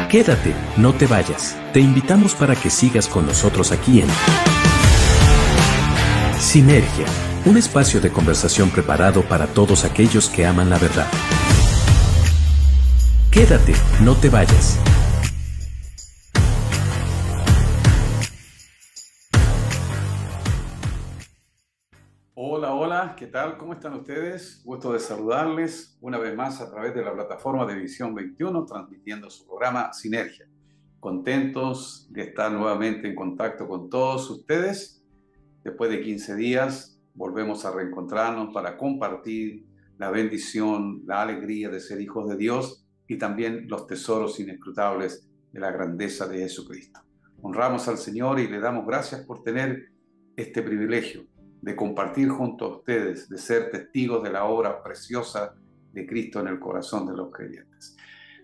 Quédate, no te vayas. Te invitamos para que sigas con nosotros aquí en Sinergia, un espacio de conversación preparado para todos aquellos que aman la verdad. Quédate, no te vayas. Hola, hola, ¿qué tal? ¿Cómo están ustedes? Gusto de saludarles una vez más a través de la plataforma de Visión 21, transmitiendo su programa Sinergia. Contentos de estar nuevamente en contacto con todos ustedes. Después de 15 días volvemos a reencontrarnos para compartir la bendición, la alegría de ser hijos de Dios y también los tesoros inescrutables de la grandeza de Jesucristo. Honramos al Señor y le damos gracias por tener este privilegio de compartir junto a ustedes, de ser testigos de la obra preciosa de Cristo en el corazón de los creyentes.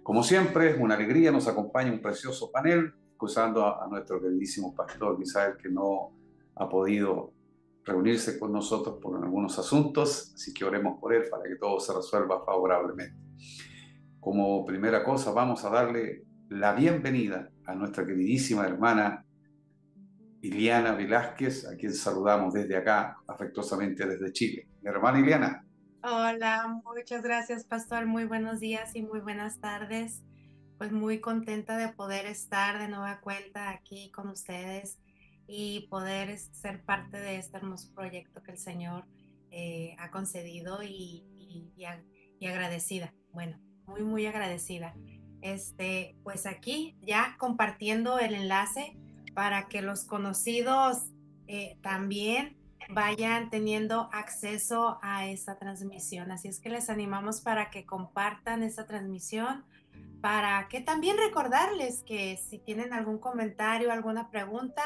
Como siempre, es una alegría, nos acompaña un precioso panel, excusando a nuestro queridísimo pastor Misael, que no ha podido reunirse con nosotros por algunos asuntos, así que oremos por él para que todo se resuelva favorablemente. Como primera cosa, vamos a darle la bienvenida a nuestra queridísima hermana Iliana Velázquez, a quien saludamos desde acá, afectuosamente desde Chile. Mi hermana Iliana. Hola, muchas gracias, pastor. Muy buenos días y muy buenas tardes. Pues muy contenta de poder estar de nueva cuenta aquí con ustedes y poder ser parte de este hermoso proyecto que el Señor ha concedido y agradecida. Bueno, muy agradecida. Pues aquí ya compartiendo el enlace para que los conocidos también vayan teniendo acceso a esta transmisión. Así es que les animamos para que compartan esta transmisión, para que también recordarles que si tienen algún comentario, alguna pregunta,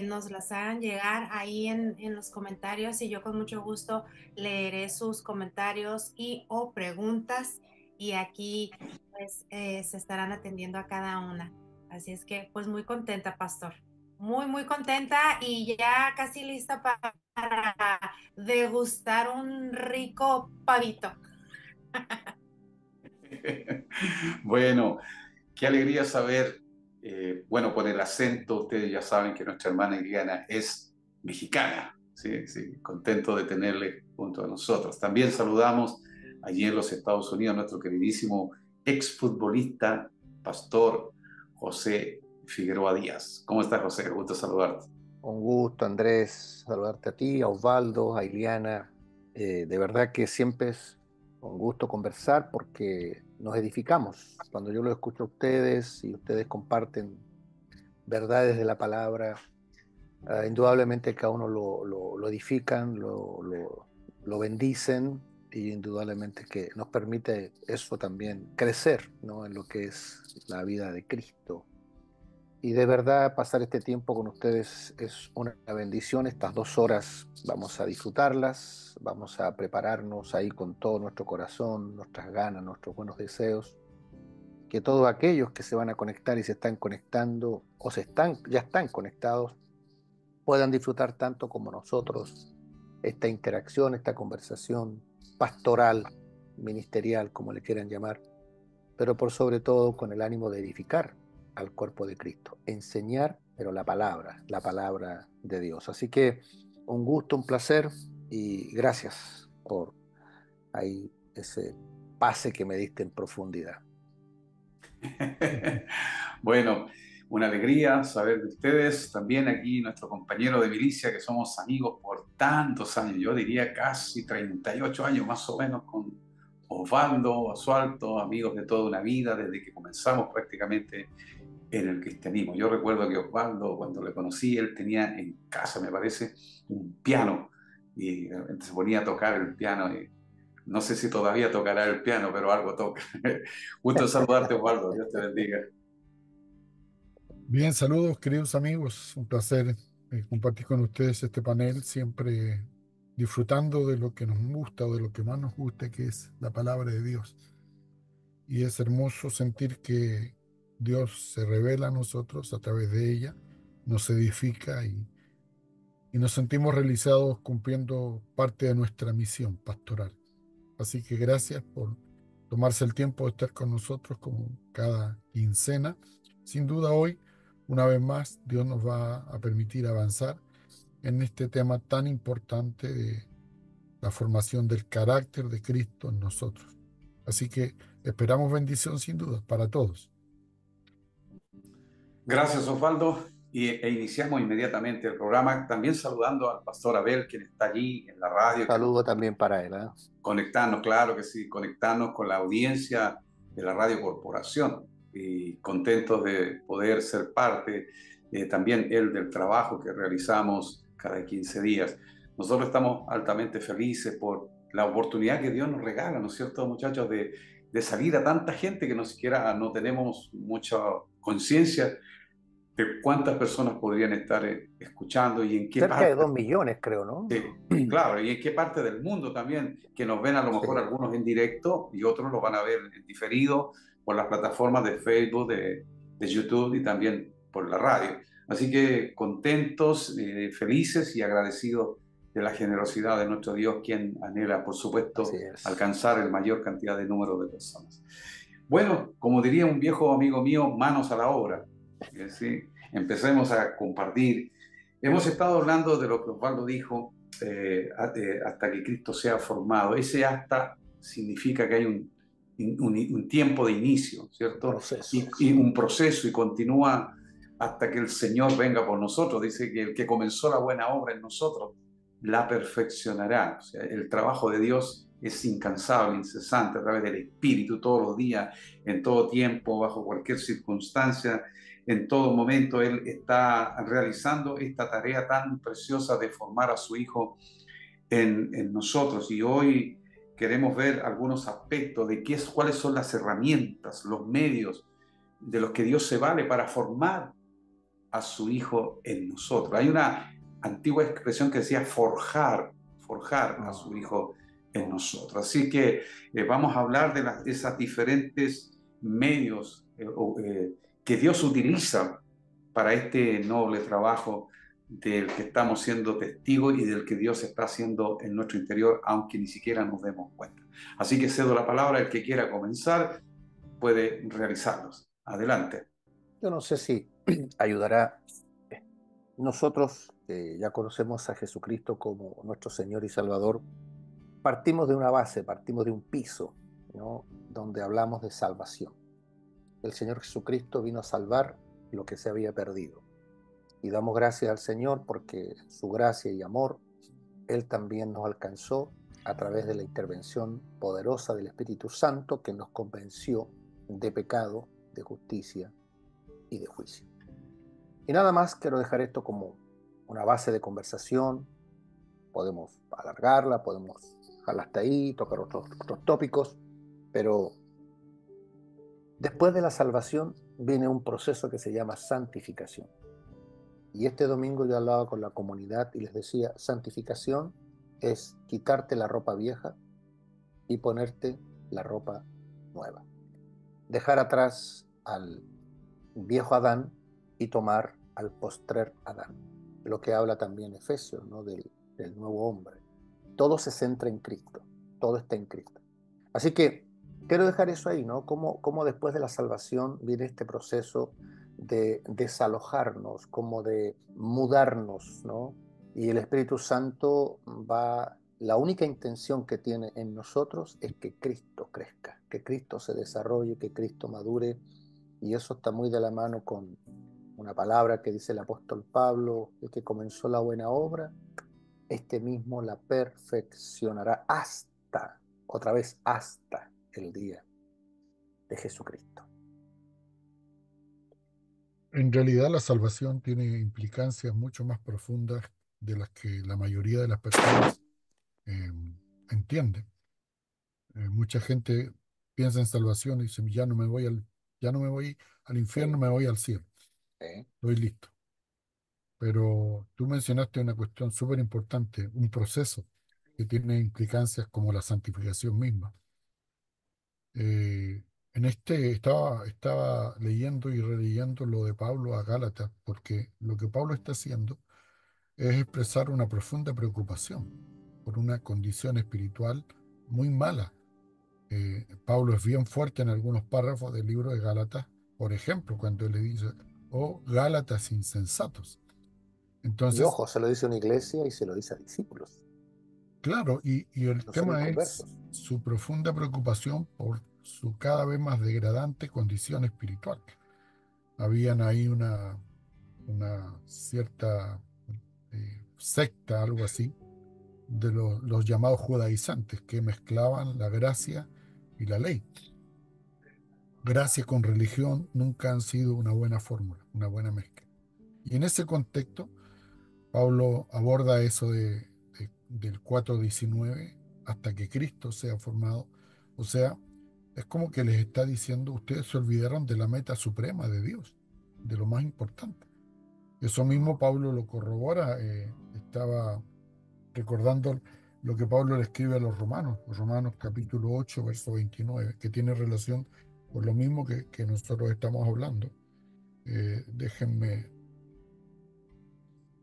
nos las hagan llegar ahí en los comentarios y yo con mucho gusto leeré sus comentarios y o preguntas y aquí pues se estarán atendiendo a cada una. Así es que pues muy contenta, pastor. Muy contenta y ya casi lista para degustar un rico pavito. Bueno, qué alegría saber, bueno, por el acento, ustedes ya saben que nuestra hermana Iliana es mexicana, sí, sí, contento de tenerle junto a nosotros. También saludamos allí en los Estados Unidos a nuestro queridísimo exfutbolista, pastor José Figueroa Díaz. ¿Cómo estás, José? Gusto saludarte. Un gusto, Andrés, saludarte a ti, a Osvaldo, a Iliana. De verdad que siempre es un gusto conversar porque nos edificamos. Cuando yo lo escucho a ustedes y ustedes comparten verdades de la palabra, indudablemente que a uno lo edifican, lo bendicen y indudablemente que nos permite eso también crecer, ¿no? En lo que es la vida de Cristo. Y de verdad pasar este tiempo con ustedes es una bendición. Estas 2 horas vamos a disfrutarlas, vamos a prepararnos ahí con todo nuestro corazón, nuestras ganas, nuestros buenos deseos. Que todos aquellos que se van a conectar y se están conectando o ya están conectados puedan disfrutar tanto como nosotros esta interacción, esta conversación pastoral, ministerial, como le quieran llamar, pero por sobre todo con el ánimo de edificar al cuerpo de Cristo, enseñar, pero la palabra de Dios. Así que un gusto, un placer y gracias por ahí ese pase que me diste en profundidad. Bueno, una alegría saber de ustedes. También aquí nuestro compañero de milicia, que somos amigos por tantos años, yo diría casi 38 años más o menos, con Osvaldo Basualto, amigos de toda una vida, desde que comenzamos prácticamente en el cristianismo. Yo recuerdo que Osvaldo, cuando le conocí, él tenía en casa, me parece, un piano y de repente se ponía a tocar el piano y no sé si todavía tocará el piano, pero algo toca. Gusto saludarte, Osvaldo. Dios te bendiga. Bien, saludos queridos amigos, un placer compartir con ustedes este panel, siempre disfrutando de lo que nos gusta o de lo que más nos gusta, que es la palabra de Dios. Y es hermoso sentir que Dios se revela a nosotros a través de ella, nos edifica y nos sentimos realizados cumpliendo parte de nuestra misión pastoral. Así que gracias por tomarse el tiempo de estar con nosotros como cada quincena. Sin duda hoy, una vez más, Dios nos va a permitir avanzar en este tema tan importante de la formación del carácter de Cristo en nosotros. Así que esperamos bendición sin duda para todos. Gracias, Osvaldo. E iniciamos inmediatamente el programa, también saludando al pastor Abel, quien está allí en la radio. Saludo también para él. Conectarnos, claro que sí, conectarnos con la audiencia de la Radio Corporación y contentos de poder ser parte también él del trabajo que realizamos cada 15 días. Nosotros estamos altamente felices por la oportunidad que Dios nos regala, ¿no es cierto, muchachos? De salir a tanta gente que no siquiera no tenemos mucha conciencia de cuántas personas podrían estar escuchando y en qué Cerca parte. de 2 millones, creo, ¿no? Sí, claro, y en qué parte del mundo también, que nos ven a lo mejor Sí. algunos en directo y otros lo van a ver en diferido por las plataformas de Facebook, de YouTube y también por la radio. Así que contentos, felices y agradecidos de la generosidad de nuestro Dios, quien anhela, por supuesto, alcanzar el mayor cantidad de número de personas. Bueno, como diría un viejo amigo mío, manos a la obra. ¿Sí? Empecemos a compartir. Hemos estado hablando de lo que Osvaldo dijo, hasta que Cristo sea formado. Ese hasta significa que hay un tiempo de inicio, ¿cierto? Y un proceso, y continúa hasta que el Señor venga por nosotros. Dice que el que comenzó la buena obra en nosotros la perfeccionará. O sea, el trabajo de Dios es incansable, incesante, a través del Espíritu, todos los días, en todo tiempo, bajo cualquier circunstancia. En todo momento Él está realizando esta tarea tan preciosa de formar a su Hijo en nosotros. Y hoy queremos ver algunos aspectos de cuáles son las herramientas, los medios de los que Dios se vale para formar a su Hijo en nosotros. Hay una antigua expresión que decía forjar a su Hijo en nosotros. Así que vamos a hablar de esos diferentes medios que Dios utiliza para este noble trabajo del que estamos siendo testigos y del que Dios está haciendo en nuestro interior, aunque ni siquiera nos demos cuenta. Así que cedo la palabra, el que quiera comenzar puede realizarlos. Adelante. Yo no sé si ayudará. Nosotros, ya conocemos a Jesucristo como nuestro Señor y Salvador, partimos de una base, partimos de un piso, ¿no? Donde hablamos de salvación. El Señor Jesucristo vino a salvar lo que se había perdido. Y damos gracias al Señor porque su gracia y amor, Él también nos alcanzó a través de la intervención poderosa del Espíritu Santo que nos convenció de pecado, de justicia y de juicio. Y nada más quiero dejar esto como una base de conversación. Podemos alargarla, podemos dejarla hasta ahí, tocar otros tópicos, pero después de la salvación viene un proceso que se llama santificación. Y este domingo yo hablaba con la comunidad y les decía, santificación es quitarte la ropa vieja y ponerte la ropa nueva. Dejar atrás al viejo Adán y tomar al postrer Adán. Lo que habla también Efesios, ¿no? del nuevo hombre. Todo se centra en Cristo, todo está en Cristo. Así que quiero dejar eso ahí, ¿no? Cómo después de la salvación viene este proceso de desalojarnos, como de mudarnos, ¿no? Y el Espíritu Santo la única intención que tiene en nosotros es que Cristo crezca, que Cristo se desarrolle, que Cristo madure, y eso está muy de la mano con una palabra que dice el apóstol Pablo, el que comenzó la buena obra, este mismo la perfeccionará hasta el día de Jesucristo. En realidad la salvación tiene implicancias mucho más profundas de las que la mayoría de las personas entienden. Mucha gente piensa en salvación y dice, ya no me voy al infierno, me voy al cielo. Estoy listo. Pero tú mencionaste una cuestión súper importante, un proceso que tiene implicancias como la santificación misma. Estaba leyendo y releyendo lo de Pablo a Gálatas, porque lo que Pablo está haciendo es expresar una profunda preocupación por una condición espiritual muy mala Pablo es bien fuerte en algunos párrafos del libro de Gálatas, por ejemplo, cuando le dice, oh Gálatas insensatos. Y Entonces, ojo, se lo dice a una iglesia y se lo dice a discípulos, claro, y el no son tema es inconversos. su profunda preocupación por su cada vez más degradante condición espiritual. Habían ahí una cierta secta, algo así, de los llamados judaizantes, que mezclaban la gracia y la ley. Gracia con religión nunca han sido una buena fórmula, una buena mezcla. Y en ese contexto, Pablo aborda eso del 4:19 hasta que Cristo sea formado. O sea, es como que les está diciendo, ustedes se olvidaron de la meta suprema de Dios, de lo más importante. Eso mismo Pablo lo corrobora. Estaba recordando lo que Pablo le escribe a los Romanos capítulo 8, verso 29, que tiene relación con lo mismo que nosotros estamos hablando. Déjenme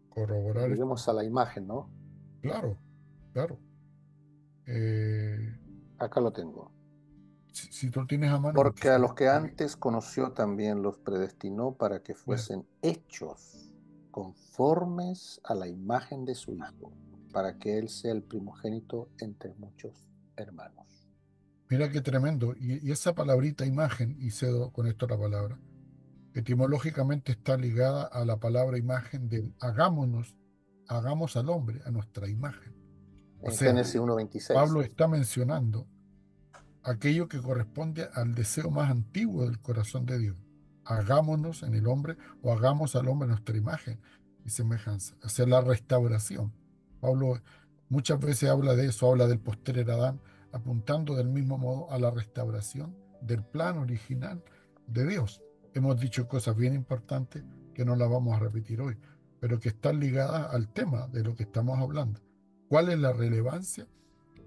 corroborar esto. Volvemos a la imagen, ¿no? Claro, claro. Eh, Acá lo tengo. si tú tienes a mano, porque Porque a si los que no, antes conoció también los predestinó para que mira, fuesen hechos conformes a la imagen de su Hijo, para que Él sea el primogénito entre muchos hermanos. mira qué tremendo. Y esa palabrita imagen, y cedo con esto la palabra, etimológicamente está ligada a la palabra imagen del hagámonos, hagamos al hombre a nuestra imagen. O En sea, Génesis 1:26. Pablo está mencionando aquello que corresponde al deseo más antiguo del corazón de Dios. Hagámonos en el hombre o hagamos al hombre nuestra imagen y semejanza. O sea, la restauración. Pablo muchas veces habla de eso, habla del postrer Adán, apuntando del mismo modo a la restauración del plan original de Dios. Hemos dicho cosas bien importantes que no las vamos a repetir hoy, pero que están ligadas al tema de lo que estamos hablando. ¿Cuál es la relevancia,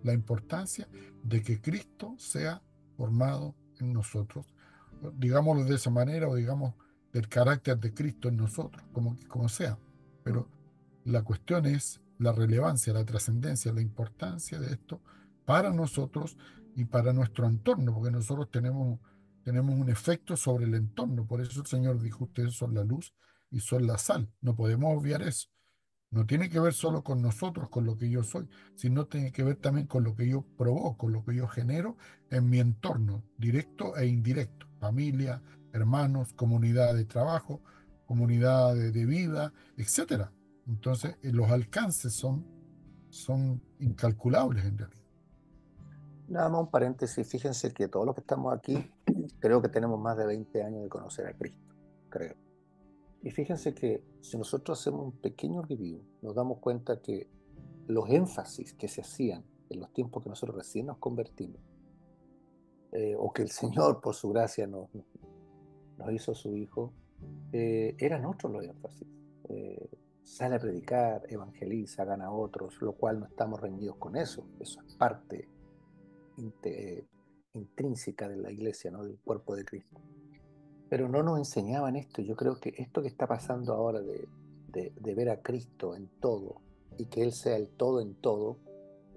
la importancia de que Cristo sea formado en nosotros? Digámoslo de esa manera, o digamos del carácter de Cristo en nosotros, como sea. Pero la cuestión es la relevancia, la trascendencia, la importancia de esto para nosotros y para nuestro entorno, porque nosotros tenemos un efecto sobre el entorno. Por eso el Señor dijo, ustedes son la luz y son la sal. No podemos obviar eso. No tiene que ver solo con nosotros, con lo que yo soy, sino tiene que ver también con lo que yo provoco, lo que yo genero en mi entorno, directo e indirecto, familia, hermanos, comunidad de trabajo, comunidad de vida, etcétera. Entonces, los alcances son incalculables en realidad. Nada más un paréntesis, fíjense que todos los que estamos aquí creo que tenemos más de 20 años de conocer a Cristo, creo. Y fíjense que si nosotros hacemos un pequeño review, nos damos cuenta que los énfasis que se hacían en los tiempos que nosotros recién nos convertimos, o que el Señor por su gracia nos hizo su Hijo, eran otros los énfasis. Sale a predicar, evangeliza, gana a otros, lo cual no estamos reñidos con eso. Eso es parte intrínseca de la iglesia, ¿no? Del cuerpo de Cristo. Pero no nos enseñaban esto. Yo creo que esto que está pasando ahora de ver a Cristo en todo y que Él sea el todo en todo,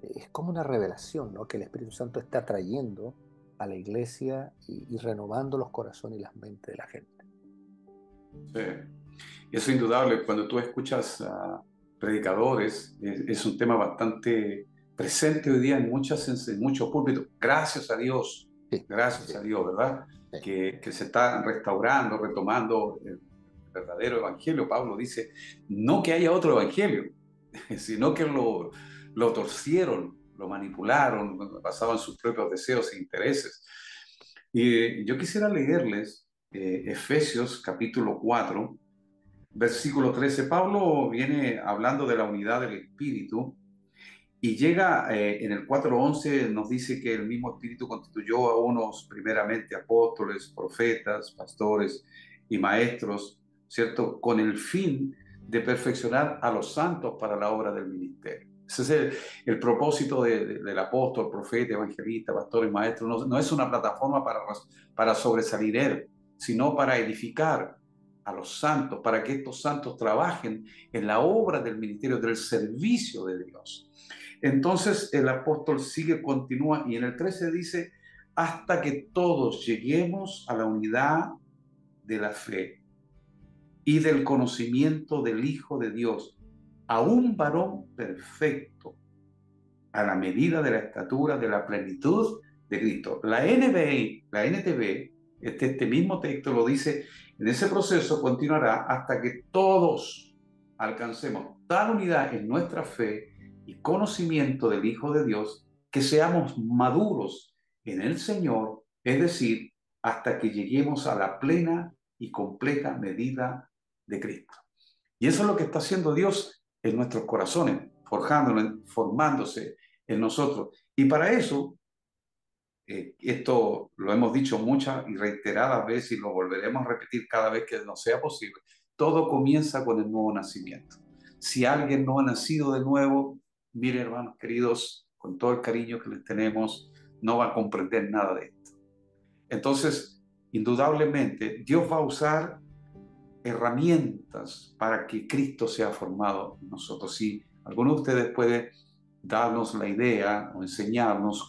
es como una revelación, ¿no? Que el Espíritu Santo está trayendo a la iglesia y renovando los corazones y las mentes de la gente. Sí, eso es indudable. Cuando tú escuchas a predicadores, es un tema bastante presente hoy día en muchos púlpitos. Gracias a Dios, Sí, gracias sí, a Dios, ¿verdad? sí. Que se está restaurando, retomando el verdadero evangelio. Pablo dice, no que haya otro evangelio, sino que lo torcieron, lo manipularon, basaban sus propios deseos e intereses. Y yo quisiera leerles Efesios capítulo 4, versículo 13. Pablo viene hablando de la unidad del Espíritu y llega en el 4:11, nos dice que el mismo Espíritu constituyó a unos primeramente apóstoles, profetas, pastores y maestros, ¿cierto? Con el fin de perfeccionar a los santos para la obra del ministerio. Ese es el propósito del apóstol, profeta, evangelista, pastor y maestro. No es una plataforma para sobresalir él, sino para edificar a los santos, para que estos santos trabajen en la obra del ministerio, del servicio de Dios. Entonces el apóstol continúa y en el 13 dice, hasta que todos lleguemos a la unidad de la fe y del conocimiento del Hijo de Dios, a un varón perfecto, a la medida de la estatura de la plenitud de Cristo. La NTV, este mismo texto lo dice, en ese proceso continuará hasta que todos alcancemos tal unidad en nuestra fe y conocimiento del Hijo de Dios, que seamos maduros en el Señor, es decir, hasta que lleguemos a la plena y completa medida de Cristo. Y eso es lo que está haciendo Dios en nuestros corazones, forjándolo, formándose en nosotros. Y para eso, esto lo hemos dicho muchas y reiteradas veces y lo volveremos a repetir cada vez que nos sea posible, todo comienza con el nuevo nacimiento. Si alguien no ha nacido de nuevo, mire, hermanos queridos, con todo el cariño que les tenemos, no va a comprender nada de esto. Entonces, indudablemente, Dios va a usar herramientas para que Cristo sea formado en nosotros. Si alguno de ustedes puede darnos la idea o enseñarnos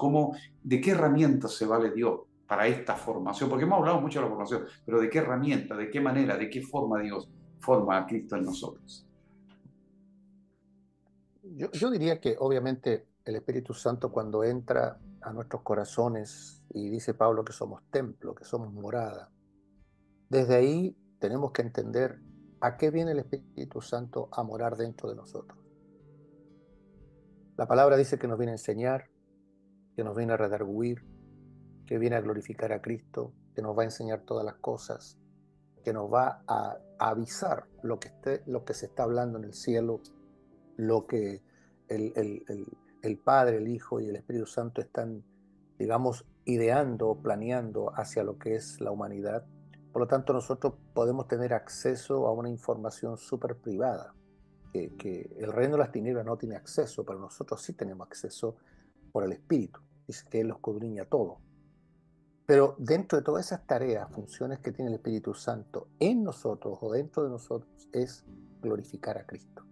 de qué herramientas se vale Dios para esta formación, porque hemos hablado mucho de la formación, pero de qué herramienta, de qué manera, de qué forma Dios forma a Cristo en nosotros. Yo diría que obviamente el Espíritu Santo cuando entra a nuestros corazones y dice Pablo que somos templo, que somos morada, desde ahí tenemos que entender a qué viene el Espíritu Santo a morar dentro de nosotros. La palabra dice que nos viene a enseñar, que nos viene a redarguir, que viene a glorificar a Cristo, que nos va a enseñar todas las cosas, que nos va a avisar lo que se está hablando en el cielo, lo que el Padre, el Hijo y el Espíritu Santo están, digamos, ideando, planeando hacia lo que es la humanidad. Por lo tanto, nosotros podemos tener acceso a una información súper privada, que el reino de las tinieblas no tiene acceso, pero nosotros sí tenemos acceso por el Espíritu. Dice que Él lo escudriña todo. Pero dentro de todas esas tareas, funciones que tiene el Espíritu Santo en nosotros o dentro de nosotros es glorificar a Cristo.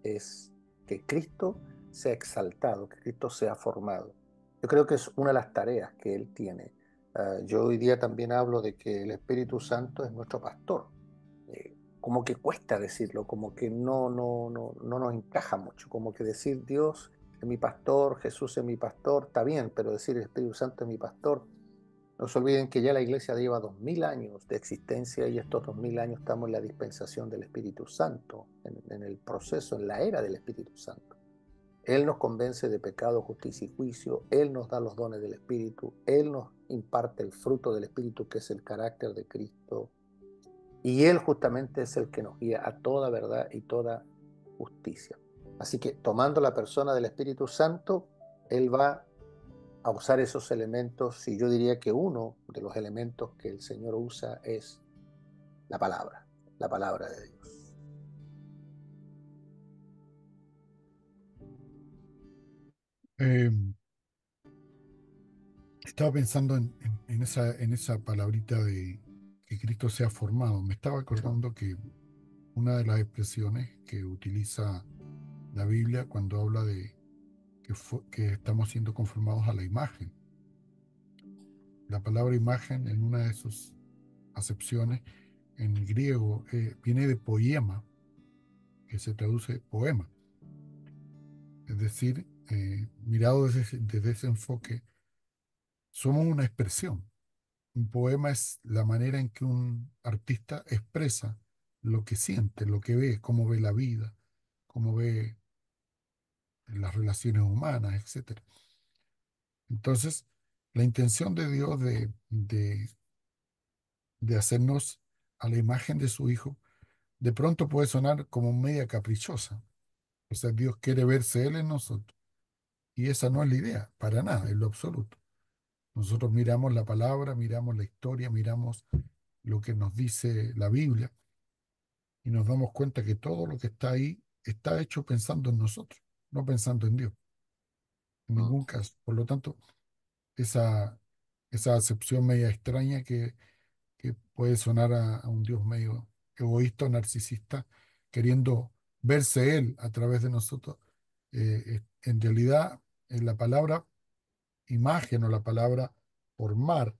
Es que Cristo sea exaltado, que Cristo sea formado. Yo creo que es una de las tareas que Él tiene. Yo hoy día también hablo de que el Espíritu Santo es nuestro pastor. Como que cuesta decirlo, como que no nos encaja mucho, como que decir Dios es mi pastor, Jesús es mi pastor, está bien, pero decir el Espíritu Santo es mi pastor. No se olviden que ya la iglesia lleva 2000 años de existencia y estos 2000 años estamos en la dispensación del Espíritu Santo, en el proceso, en la era del Espíritu Santo. Él nos convence de pecado, justicia y juicio, Él nos da los dones del Espíritu, Él nos imparte el fruto del Espíritu que es el carácter de Cristo y Él justamente es el que nos guía a toda verdad y toda justicia. Así que tomando la persona del Espíritu Santo, Él va a usar esos elementos, y yo diría que uno de los elementos que el Señor usa es la palabra de Dios. Estaba pensando en esa palabrita de que Cristo sea formado. Me estaba acordando que una de las expresiones que utiliza la Biblia cuando habla de que estamos siendo conformados a la imagen. La palabra imagen en una de sus acepciones en griego viene de poema, que se traduce poema. Es decir, mirado desde ese enfoque, somos una expresión. Un poema es la manera en que un artista expresa lo que siente, lo que ve, cómo ve la vida, cómo ve las relaciones humanas, etc. Entonces, la intención de Dios de hacernos a la imagen de su Hijo, de pronto puede sonar como media caprichosa. O sea, Dios quiere verse Él en nosotros. Y esa no es la idea, para nada, en lo absoluto. Nosotros miramos la palabra, miramos la historia, miramos lo que nos dice la Biblia y nos damos cuenta que todo lo que está ahí está hecho pensando en nosotros, no pensando en Dios, en ningún caso. Por lo tanto, esa, esa acepción media extraña que puede sonar a un Dios medio egoísta o narcisista, queriendo verse Él a través de nosotros, en realidad, en la palabra imagen o la palabra formar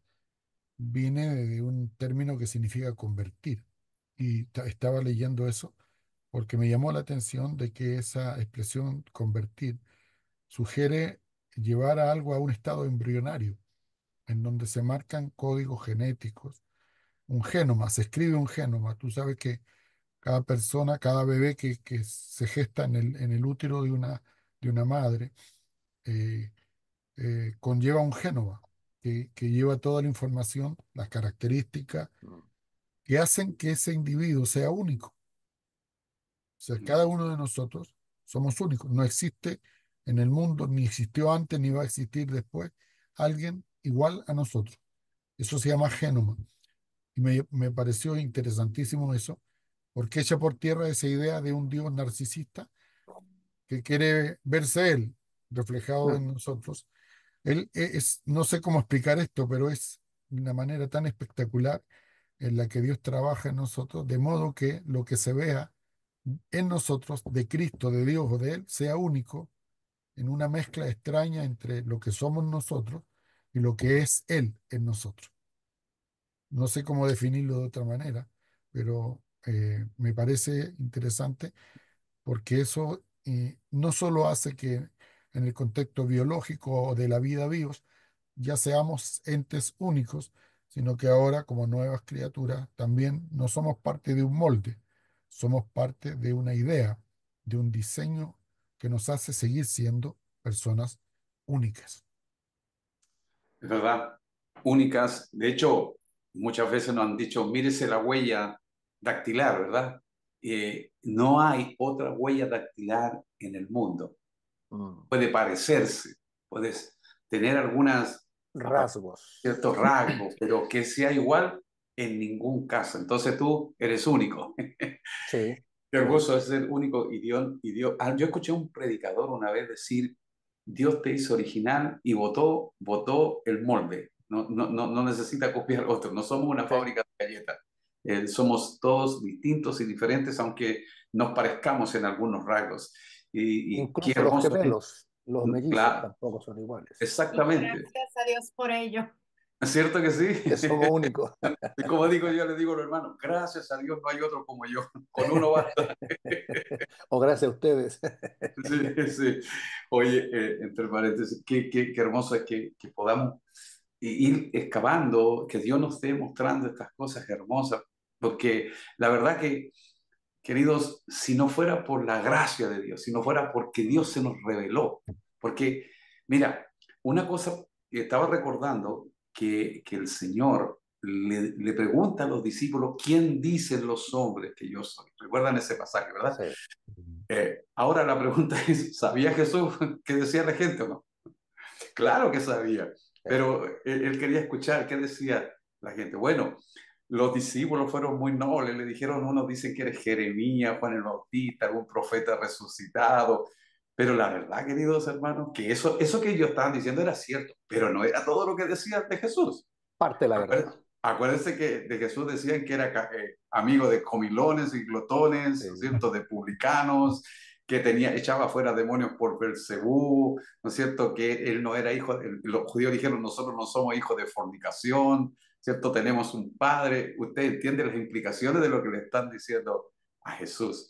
viene de un término que significa convertir. Y estaba leyendo eso porque me llamó la atención de que esa expresión convertir sugiere llevar a algo a un estado embrionario, en donde se marcan códigos genéticos, un genoma, se escribe un genoma. Tú sabes que cada persona, cada bebé que se gesta en el útero de una madre, eh, conlleva un genoma que lleva toda la información, las características Mm. que hacen que ese individuo sea único. O sea, cada uno de nosotros somos únicos. No existe en el mundo, ni existió antes, ni va a existir después, alguien igual a nosotros. Eso se llama genoma. Y me pareció interesantísimo eso, porque echa por tierra esa idea de un Dios narcisista que quiere verse él reflejado en nosotros. Él es, no sé cómo explicar esto, pero es una manera tan espectacular en la que Dios trabaja en nosotros, de modo que lo que se vea en nosotros de Cristo, de Dios o de Él, sea único en una mezcla extraña entre lo que somos nosotros y lo que es Él en nosotros. No sé cómo definirlo de otra manera, pero me parece interesante porque eso no solo hace que en el contexto biológico o de la vida vivos ya seamos entes únicos, sino que ahora como nuevas criaturas también no somos parte de un molde, somos parte de una idea, de un diseño que nos hace seguir siendo personas únicas. Es verdad, únicas. De hecho, muchas veces nos han dicho, mírese la huella dactilar, ¿verdad? No hay otra huella dactilar en el mundo. Mm. Puede parecerse, puedes tener algunas Rasgos. ciertos rasgos, pero que sea igual en ningún caso. Entonces tú eres único. Sí, Qué sí, hermoso es ser único y Dios. Yo escuché a un predicador una vez decir, Dios te hizo original y votó el molde. No necesita copiar otro. No somos una sí. fábrica de galletas. Somos todos distintos y diferentes, aunque nos parezcamos en algunos rasgos. Y qué Incluso los hermoso. gemelos, los mellizos Claro, tampoco son iguales. Y exactamente. gracias a Dios por ello. ¿Es cierto que sí? Que somos únicos. Y como digo yo, le digo a los hermanos, gracias a Dios no hay otro como yo. Con uno basta. O gracias a ustedes. Sí, sí. Oye, entre paréntesis, qué hermoso es que podamos ir excavando, que Dios nos esté mostrando estas cosas hermosas, porque la verdad que, queridos, si no fuera por la gracia de Dios, si no fuera porque Dios se nos reveló, porque, mira, una cosa que estaba recordando, que el Señor le pregunta a los discípulos, ¿quién dicen los hombres que yo soy? ¿Recuerdan ese pasaje, verdad? Sí. Ahora la pregunta es, ¿sabía Jesús qué decía la gente o no? Claro que sabía, pero él quería escuchar qué decía la gente. Bueno, los discípulos fueron muy nobles, le dijeron, unos dicen que eres Jeremías, Juan el Bautista, algún profeta resucitado, pero la verdad, queridos hermanos, que eso que ellos estaban diciendo era cierto, pero no era todo lo que decían de Jesús. Parte de la verdad. Acuérdense que de Jesús decían que era amigo de comilones y glotones, ¿no es Sí, cierto?, de publicanos, que echaba fuera demonios por Belcebú, ¿no es cierto?, que él no era hijo, los judíos dijeron, nosotros no somos hijos de fornicación, ¿cierto?, tenemos un padre. Usted entiende las implicaciones de lo que le están diciendo a Jesús.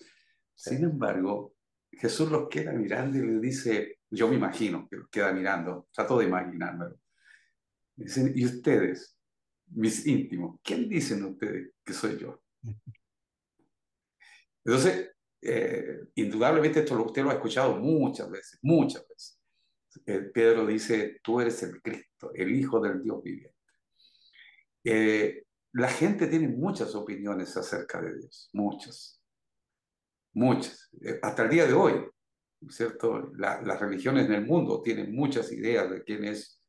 sí. Sin embargo, Jesús los queda mirando y le dice, yo me imagino que los queda mirando, trato de imaginármelo. Dicen, ¿y ustedes, mis íntimos, quién dicen ustedes que soy yo? Entonces, indudablemente esto usted lo ha escuchado muchas veces, muchas veces. Pedro dice, tú eres el Cristo, el Hijo del Dios viviente. La gente tiene muchas opiniones acerca de Dios, muchas, muchas. Hasta el día de hoy, ¿cierto? Las religiones en el mundo tienen muchas ideas de quién es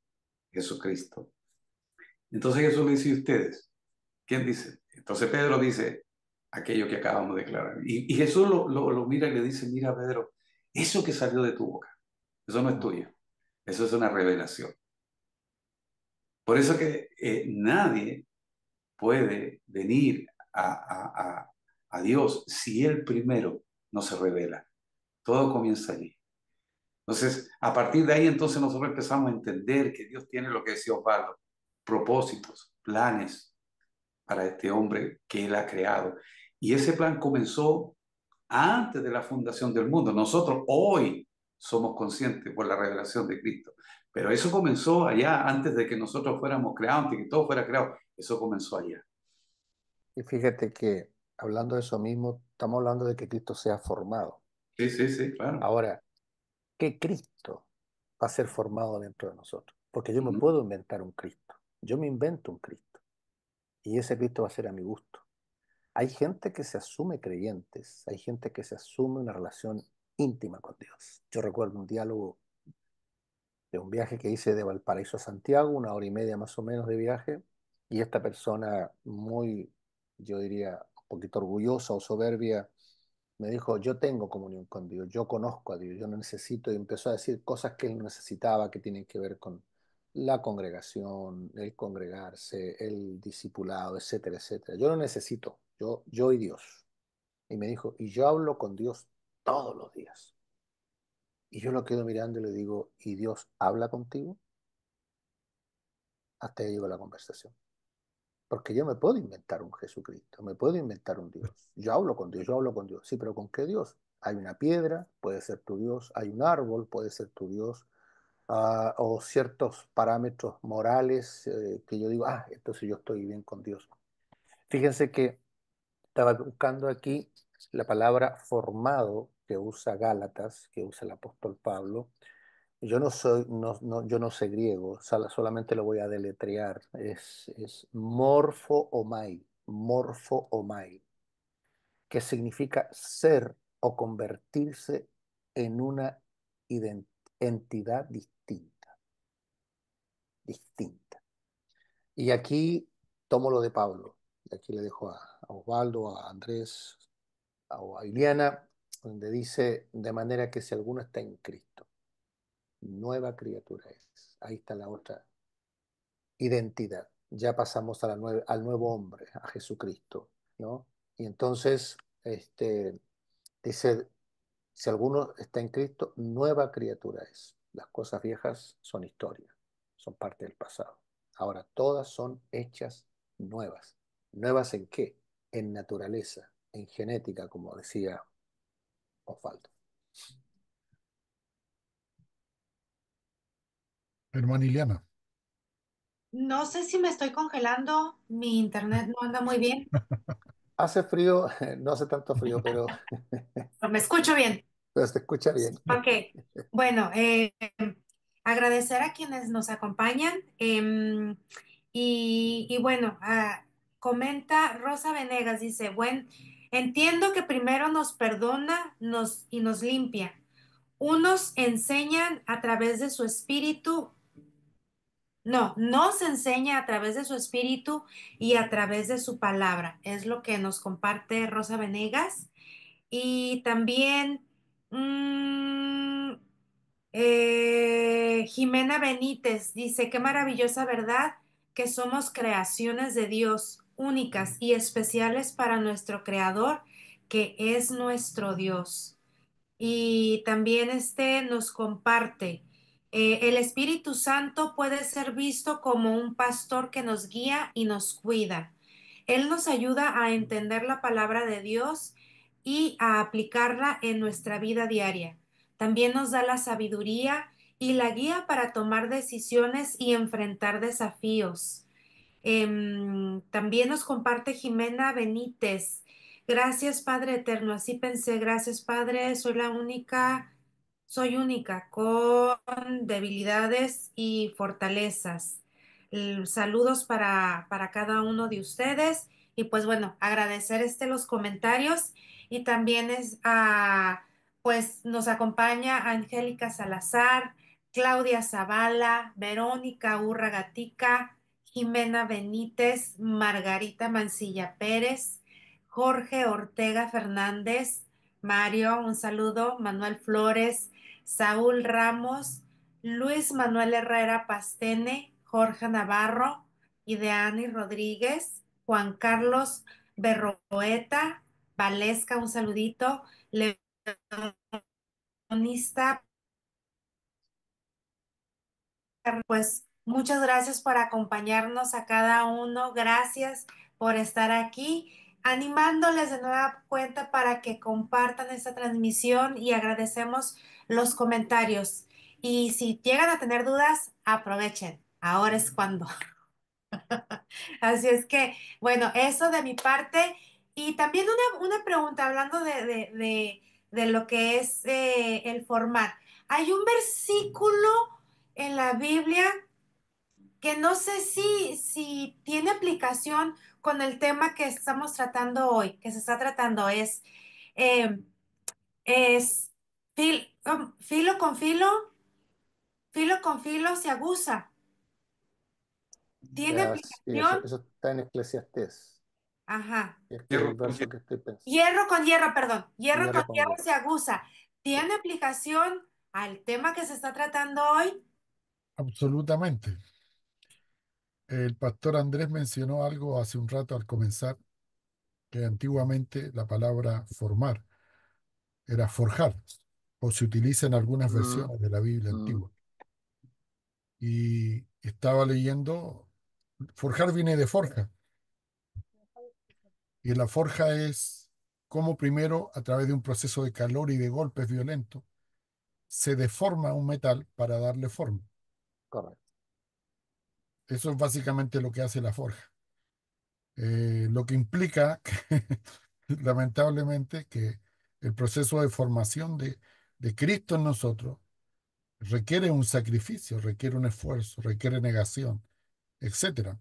Jesucristo. Entonces Jesús le dice, ¿y ustedes? ¿Quién dice? Entonces Pedro dice aquello que acabamos de declarar. Y Jesús lo mira y le dice, mira Pedro, eso que salió de tu boca, eso no es tuyo, eso es una revelación. Por eso que nadie puede venir a Dios si Él primero no se revela. Todo comienza allí. Entonces, a partir de ahí, entonces nosotros empezamos a entender que Dios tiene lo que decía Osvaldo. propósitos, planes para este hombre que Él ha creado. Y ese plan comenzó antes de la fundación del mundo. Nosotros hoy somos conscientes por la revelación de Cristo, pero eso comenzó allá antes de que nosotros fuéramos creados, antes de que todo fuera creado. Eso comenzó allá. Y fíjate que hablando de eso mismo, estamos hablando de que Cristo sea formado. Sí, sí, sí, claro. Ahora, ¿qué Cristo va a ser formado dentro de nosotros? Porque yo me Ujú. puedo inventar un Cristo. Yo me invento un Cristo. Y ese Cristo va a ser a mi gusto. Hay gente que se asume creyentes, hay gente que se asume una relación íntima con Dios. Yo recuerdo un diálogo de un viaje que hice de Valparaíso a Santiago, 1 hora y media más o menos de viaje, y esta persona muy, yo diría, un poquito orgullosa o soberbia, me dijo, yo tengo comunión con Dios, yo conozco a Dios, yo no necesito, y empezó a decir cosas que él no necesitaba, que tienen que ver con la congregación, el congregarse, el discipulado, etcétera, etcétera. Yo no necesito, yo y Dios. Y me dijo, y yo hablo con Dios todos los días. Y yo lo quedo mirando y le digo, ¿y Dios habla contigo? Hasta ahí llegó la conversación. Porque yo me puedo inventar un Jesucristo, me puedo inventar un Dios. Yo hablo con Dios, yo hablo con Dios. Sí, pero ¿con qué Dios? Hay una piedra, puede ser tu Dios. Hay un árbol, puede ser tu Dios. O ciertos parámetros morales que yo digo, entonces yo estoy bien con Dios. Fíjense que estaba buscando aquí la palabra formado que usa Gálatas, que usa el apóstol Pablo. Yo no soy, yo no sé griego, solamente lo voy a deletrear. Es morfo omai, que significa ser o convertirse en una entidad distinta, distinta. Y aquí tomo lo de Pablo, y aquí le dejo a Osvaldo, a Andrés, a Iliana, donde dice, de manera que si alguno está en Cristo, nueva criatura es. Ahí está la otra identidad. Ya pasamos a al nuevo hombre, a Jesucristo, ¿no? Y entonces, dice, si alguno está en Cristo, nueva criatura es. Las cosas viejas son historia, son parte del pasado. Ahora, todas son hechas nuevas. ¿Nuevas en qué? En naturaleza, en genética, como decía Osvaldo. Hermana Iliana. No sé si me estoy congelando, mi internet no anda muy bien, Hace frío, no hace tanto frío, pero, pero me escucho bien. pero se escucha bien. Ok, bueno, agradecer a quienes nos acompañan y bueno, comenta Rosa Venegas, dice, entiendo que primero nos perdona y nos limpia. Unos enseñan a través de su espíritu, no, nos enseña a través de su espíritu y a través de su palabra. Es lo que nos comparte Rosa Venegas. Y también Jimena Benítez dice, qué maravillosa verdad que somos creaciones de Dios, únicas y especiales para nuestro Creador, que es nuestro Dios. Y también nos comparte, el Espíritu Santo puede ser visto como un pastor que nos guía y nos cuida. Él nos ayuda a entender la palabra de Dios y a aplicarla en nuestra vida diaria. También nos da la sabiduría y la guía para tomar decisiones y enfrentar desafíos. También nos comparte Jimena Benítez. Gracias, Padre Eterno. Así pensé, gracias, Padre. Soy única, con debilidades y fortalezas. Saludos para cada uno de ustedes. Y pues bueno, agradecer los comentarios. Y también pues nos acompaña Angélica Salazar, Claudia Zavala, Verónica Urra Gatica, Jimena Benítez, Margarita Mancilla Pérez, Jorge Ortega Fernández, Mario, un saludo, Manuel Flores, Saúl Ramos, Luis Manuel Herrera Pastene, Jorge Navarro, Ideani Rodríguez, Juan Carlos Berroeta, Valesca, un saludito, Leonista, pues Muchas gracias por acompañarnos a cada uno. Gracias por estar aquí, animándoles de nueva cuenta para que compartan esta transmisión y agradecemos los comentarios. Y si llegan a tener dudas, aprovechen. Ahora es cuando. Así es que, bueno, eso de mi parte. Y también una pregunta, hablando de lo que es el formar. Hay un versículo en la Biblia que no sé si tiene aplicación con el tema que estamos tratando hoy, que se está tratando, eh, es filo con filo se aguza. ¿Tiene Sí, eso, aplicación? eso está en Eclesiastés, Ajá. que es Hierro el con verso hierro. que estoy pensando. Hierro con hierro, perdón. Hierro con Hierro con hierro hierro. se aguza. Sí. ¿Tiene aplicación al tema que se está tratando hoy? Absolutamente. El pastor Andrés mencionó algo hace un rato al comenzar, que antiguamente la palabra formar era forjar, o se utiliza en algunas Mm, versiones de la Biblia mm, antigua. Y estaba leyendo, forjar viene de forja, y la forja es como primero, a través de un proceso de calor y de golpes violentos, se deforma un metal para darle forma. correcto. Eso es básicamente lo que hace la forja. Lo que implica, lamentablemente, que el proceso de formación de Cristo en nosotros requiere un sacrificio, requiere un esfuerzo, requiere negación, etcétera.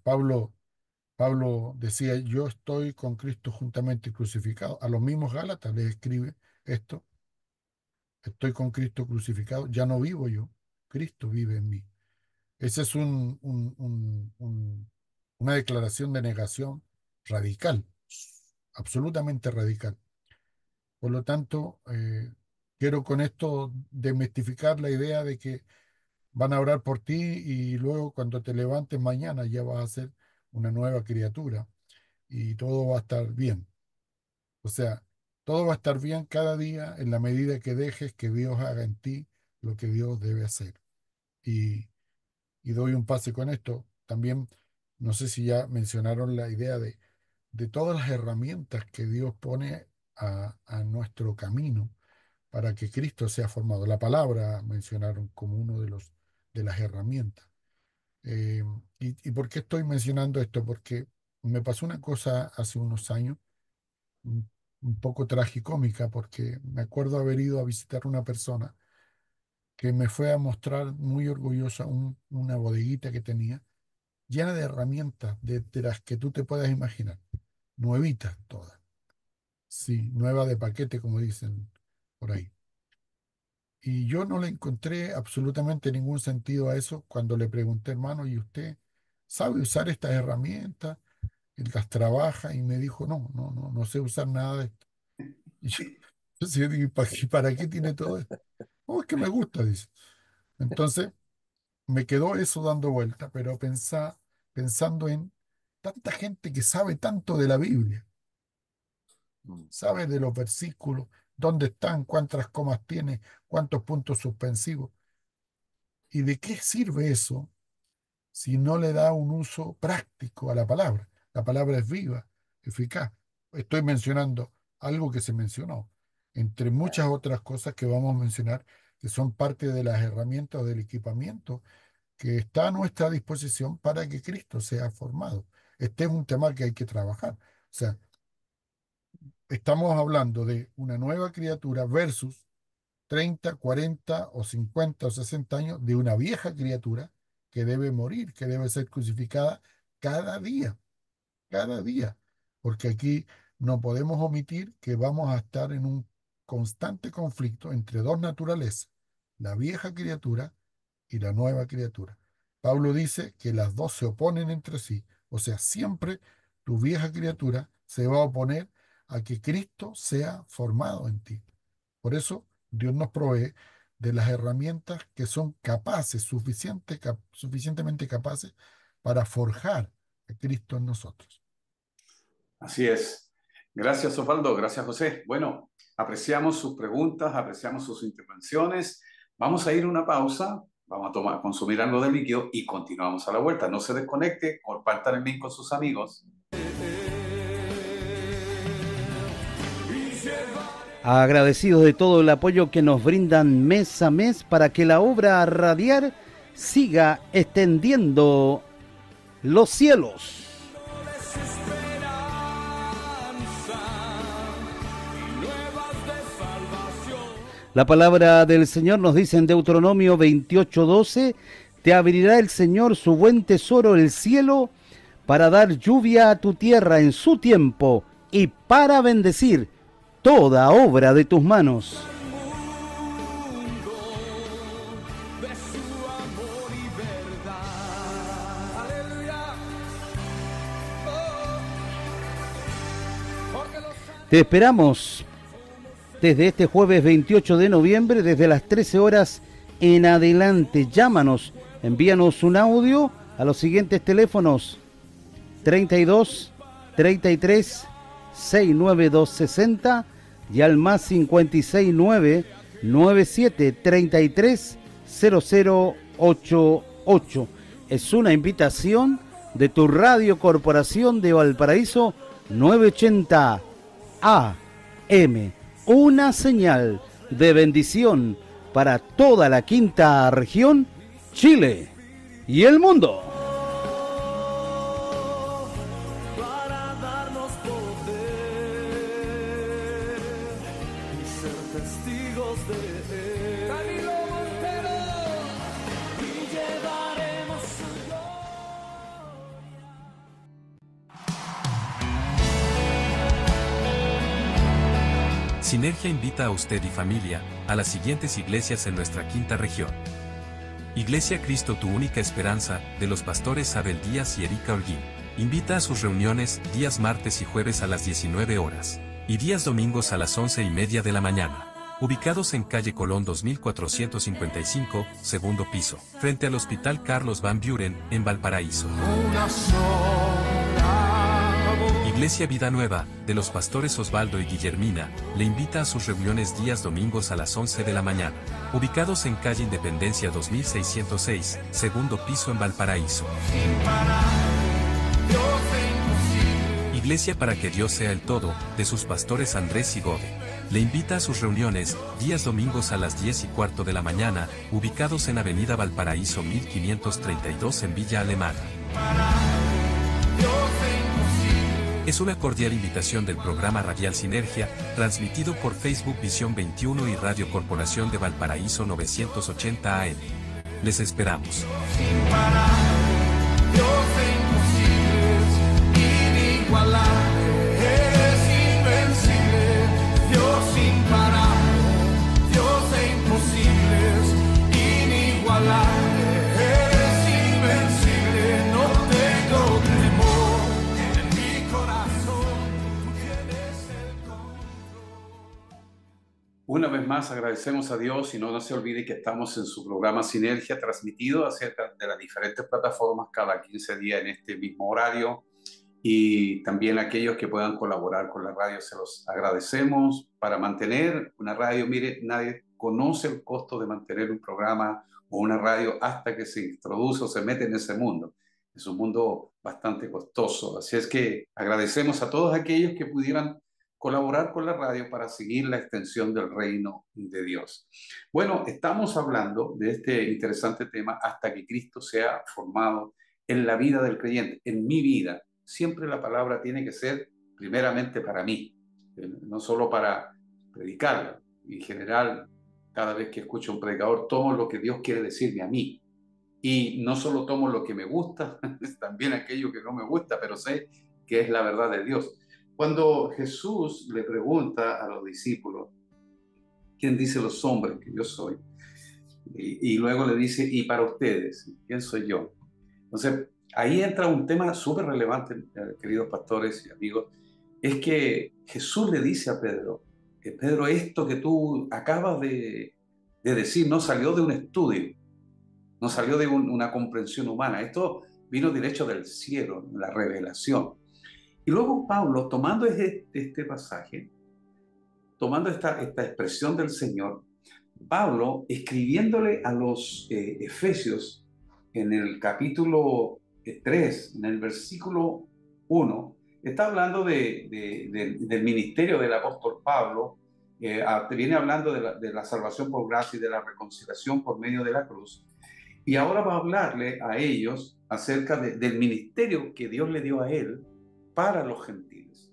Pablo decía, yo estoy con Cristo juntamente crucificado. A los mismos Gálatas les escribe esto, estoy con Cristo crucificado, ya no vivo yo, Cristo vive en mí. Esa es una declaración de negación radical, absolutamente radical. Por lo tanto, quiero con esto desmistificar la idea de que van a orar por ti y luego cuando te levantes mañana ya vas a ser una nueva criatura y todo va a estar bien. O sea, todo va a estar bien cada día en la medida que dejes que Dios haga en ti lo que Dios debe hacer. Y, y doy un pase con esto. También, no sé si ya mencionaron la idea de todas las herramientas que Dios pone a nuestro camino para que Cristo sea formado. La palabra mencionaron como uno de las herramientas. Eh, y por qué estoy mencionando esto? Porque me pasó una cosa hace unos años, un poco tragicómica, porque me acuerdo haber ido a visitar una persona que me fue a mostrar muy orgullosa una bodeguita que tenía, llena de herramientas de las que tú te puedas imaginar, nuevitas todas, sí, nueva de paquete, como dicen por ahí. Y yo no le encontré absolutamente ningún sentido a eso cuando le pregunté, hermano, ¿y usted sabe usar estas herramientas? Él las trabaja y me dijo, no, no, no, no sé usar nada de esto. Y yo sí digo, ¿para qué tiene todo esto? Oh, es que me gusta, dice. Entonces me quedó eso dando vuelta, pero pensando en tanta gente que sabe tanto de la Biblia, Mm. sabe de los versículos, dónde están, cuántas comas tiene, cuántos puntos suspensivos. ¿Y de qué sirve eso si no le da un uso práctico a la palabra? La palabra es viva, eficaz. Estoy mencionando algo que se mencionó, entre muchas otras cosas que vamos a mencionar, que son parte de las herramientas o del equipamiento que está a nuestra disposición para que Cristo sea formado. Este es un tema que hay que trabajar. O sea, estamos hablando de una nueva criatura versus 30, 40 o 50 o 60 años de una vieja criatura que debe morir, que debe ser crucificada cada día, cada día. Porque aquí no podemos omitir que vamos a estar en un constante conflicto entre dos naturalezas, la vieja criatura y la nueva criatura. Pablo dice que las dos se oponen entre sí, o sea, siempre tu vieja criatura se va a oponer a que Cristo sea formado en ti. Por eso Dios nos provee de las herramientas que son capaces, suficientemente capaces para forjar a Cristo en nosotros. Así es. Gracias, Osvaldo. Gracias, José. Bueno, apreciamos sus preguntas, apreciamos sus intervenciones. Vamos a ir a una pausa Vamos a consumir algo de líquido y continuamos a la vuelta. No se desconecte, compartan el link con sus amigos. Agradecidos de todo el apoyo que nos brindan mes a mes para que la obra radial siga extendiendo los cielos. La palabra del Señor nos dice en Deuteronomio 28:12, te abrirá el Señor su buen tesoro, el cielo, para dar lluvia a tu tierra en su tiempo y para bendecir toda obra de tus manos. Te esperamos desde este jueves 28 de noviembre, desde las 13 horas en adelante. Llámanos, envíanos un audio a los siguientes teléfonos: 32 33 69260 y al más 569 97 33 0088. Es una invitación de tu Radio Corporación de Valparaíso 980 AM. Una señal de bendición para toda la quinta región, Chile y el mundo. Para darnos poder y ser testigos de él. Camilo Montero. Y llevaremos su Sinergia invita a usted y familia a las siguientes iglesias en nuestra quinta región. Iglesia Cristo Tu Única Esperanza, de los pastores Abel Díaz y Erika Holguín. Invita a sus reuniones días martes y jueves a las 19 horas, y días domingos a las 11:30 de la mañana. Ubicados en calle Colón 2455, segundo piso, frente al Hospital Carlos Van Buren, en Valparaíso. Iglesia Vida Nueva, de los pastores Osvaldo y Guillermina, le invita a sus reuniones días domingos a las 11 de la mañana, ubicados en calle Independencia 2606, segundo piso en Valparaíso. Iglesia Para que Dios Sea el Todo, de sus pastores Andrés y Gode, le invita a sus reuniones días domingos a las 10:15 de la mañana, ubicados en Avenida Valparaíso 1532 en Villa Alemana. Es una cordial invitación del programa radial Sinergia, transmitido por Facebook Visión 21 y Radio Corporación de Valparaíso 980 AM. Les esperamos. Una vez más agradecemos a Dios y no se olvide que estamos en su programa Sinergia, transmitido acerca de las diferentes plataformas cada 15 días en este mismo horario, y también aquellos que puedan colaborar con la radio se los agradecemos. Para mantener una radio, mire, nadie conoce el costo de mantener un programa o una radio hasta que se introduce o se mete en ese mundo. Es un mundo bastante costoso, así es que agradecemos a todos aquellos que pudieran colaborar con la radio para seguir la extensión del reino de Dios. Bueno, estamos hablando de este interesante tema hasta que Cristo sea formado en la vida del creyente, en mi vida. Siempre la palabra tiene que ser primeramente para mí, no solo para predicarla. En general, cada vez que escucho a un predicador, tomo lo que Dios quiere decirme a mí. Y no solo tomo lo que me gusta, también aquello que no me gusta, pero sé que es la verdad de Dios. Cuando Jesús le pregunta a los discípulos, ¿quién dice los hombres que yo soy? Y luego le dice, ¿y para ustedes? ¿Quién soy yo? Entonces, ahí entra un tema súper relevante, queridos pastores y amigos, es que Jesús le dice a Pedro, que Pedro, esto que tú acabas de decir no salió de un estudio, no salió de una comprensión humana, esto vino derecho del cielo, la revelación. Y luego Pablo, tomando este pasaje, tomando esta expresión del Señor, Pablo, escribiéndole a los Efesios en el capítulo 3, en el versículo 1, está hablando del ministerio del apóstol Pablo, viene hablando de la salvación por gracia y de la reconciliación por medio de la cruz, y ahora va a hablarle a ellos acerca del ministerio que Dios le dio a él para los gentiles.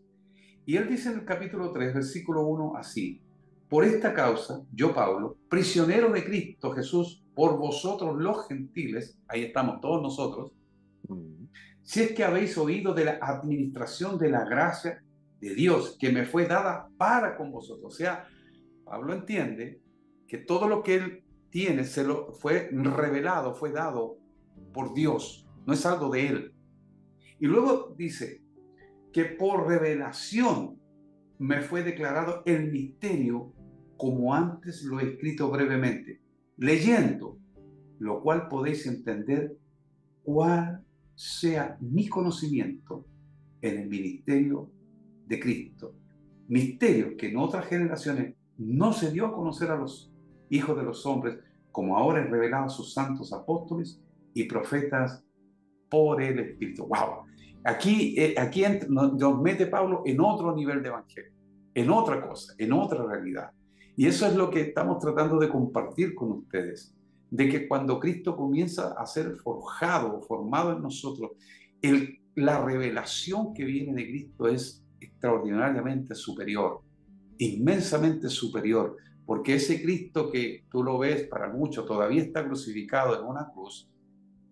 Y él dice en el capítulo 3, versículo 1, así: por esta causa, yo Pablo, prisionero de Cristo Jesús, por vosotros los gentiles, ahí estamos todos nosotros, si es que habéis oído de la administración de la gracia de Dios que me fue dada para con vosotros. O sea, Pablo entiende que todo lo que él tiene se lo fue revelado, fue dado por Dios, no es algo de él. Y luego dice que por revelación me fue declarado el misterio, como antes lo he escrito brevemente, leyendo, lo cual podéis entender cuál sea mi conocimiento en el ministerio de Cristo. Misterio que en otras generaciones no se dio a conocer a los hijos de los hombres, como ahora es revelado a sus santos apóstoles y profetas por el Espíritu. ¡Wow! Aquí nos mete Pablo en otro nivel de evangelio, en otra cosa, en otra realidad. Y eso es lo que estamos tratando de compartir con ustedes, de que cuando Cristo comienza a ser forjado o formado en nosotros, la revelación que viene de Cristo es extraordinariamente superior, inmensamente superior, porque ese Cristo que tú lo ves para muchos todavía está crucificado en una cruz,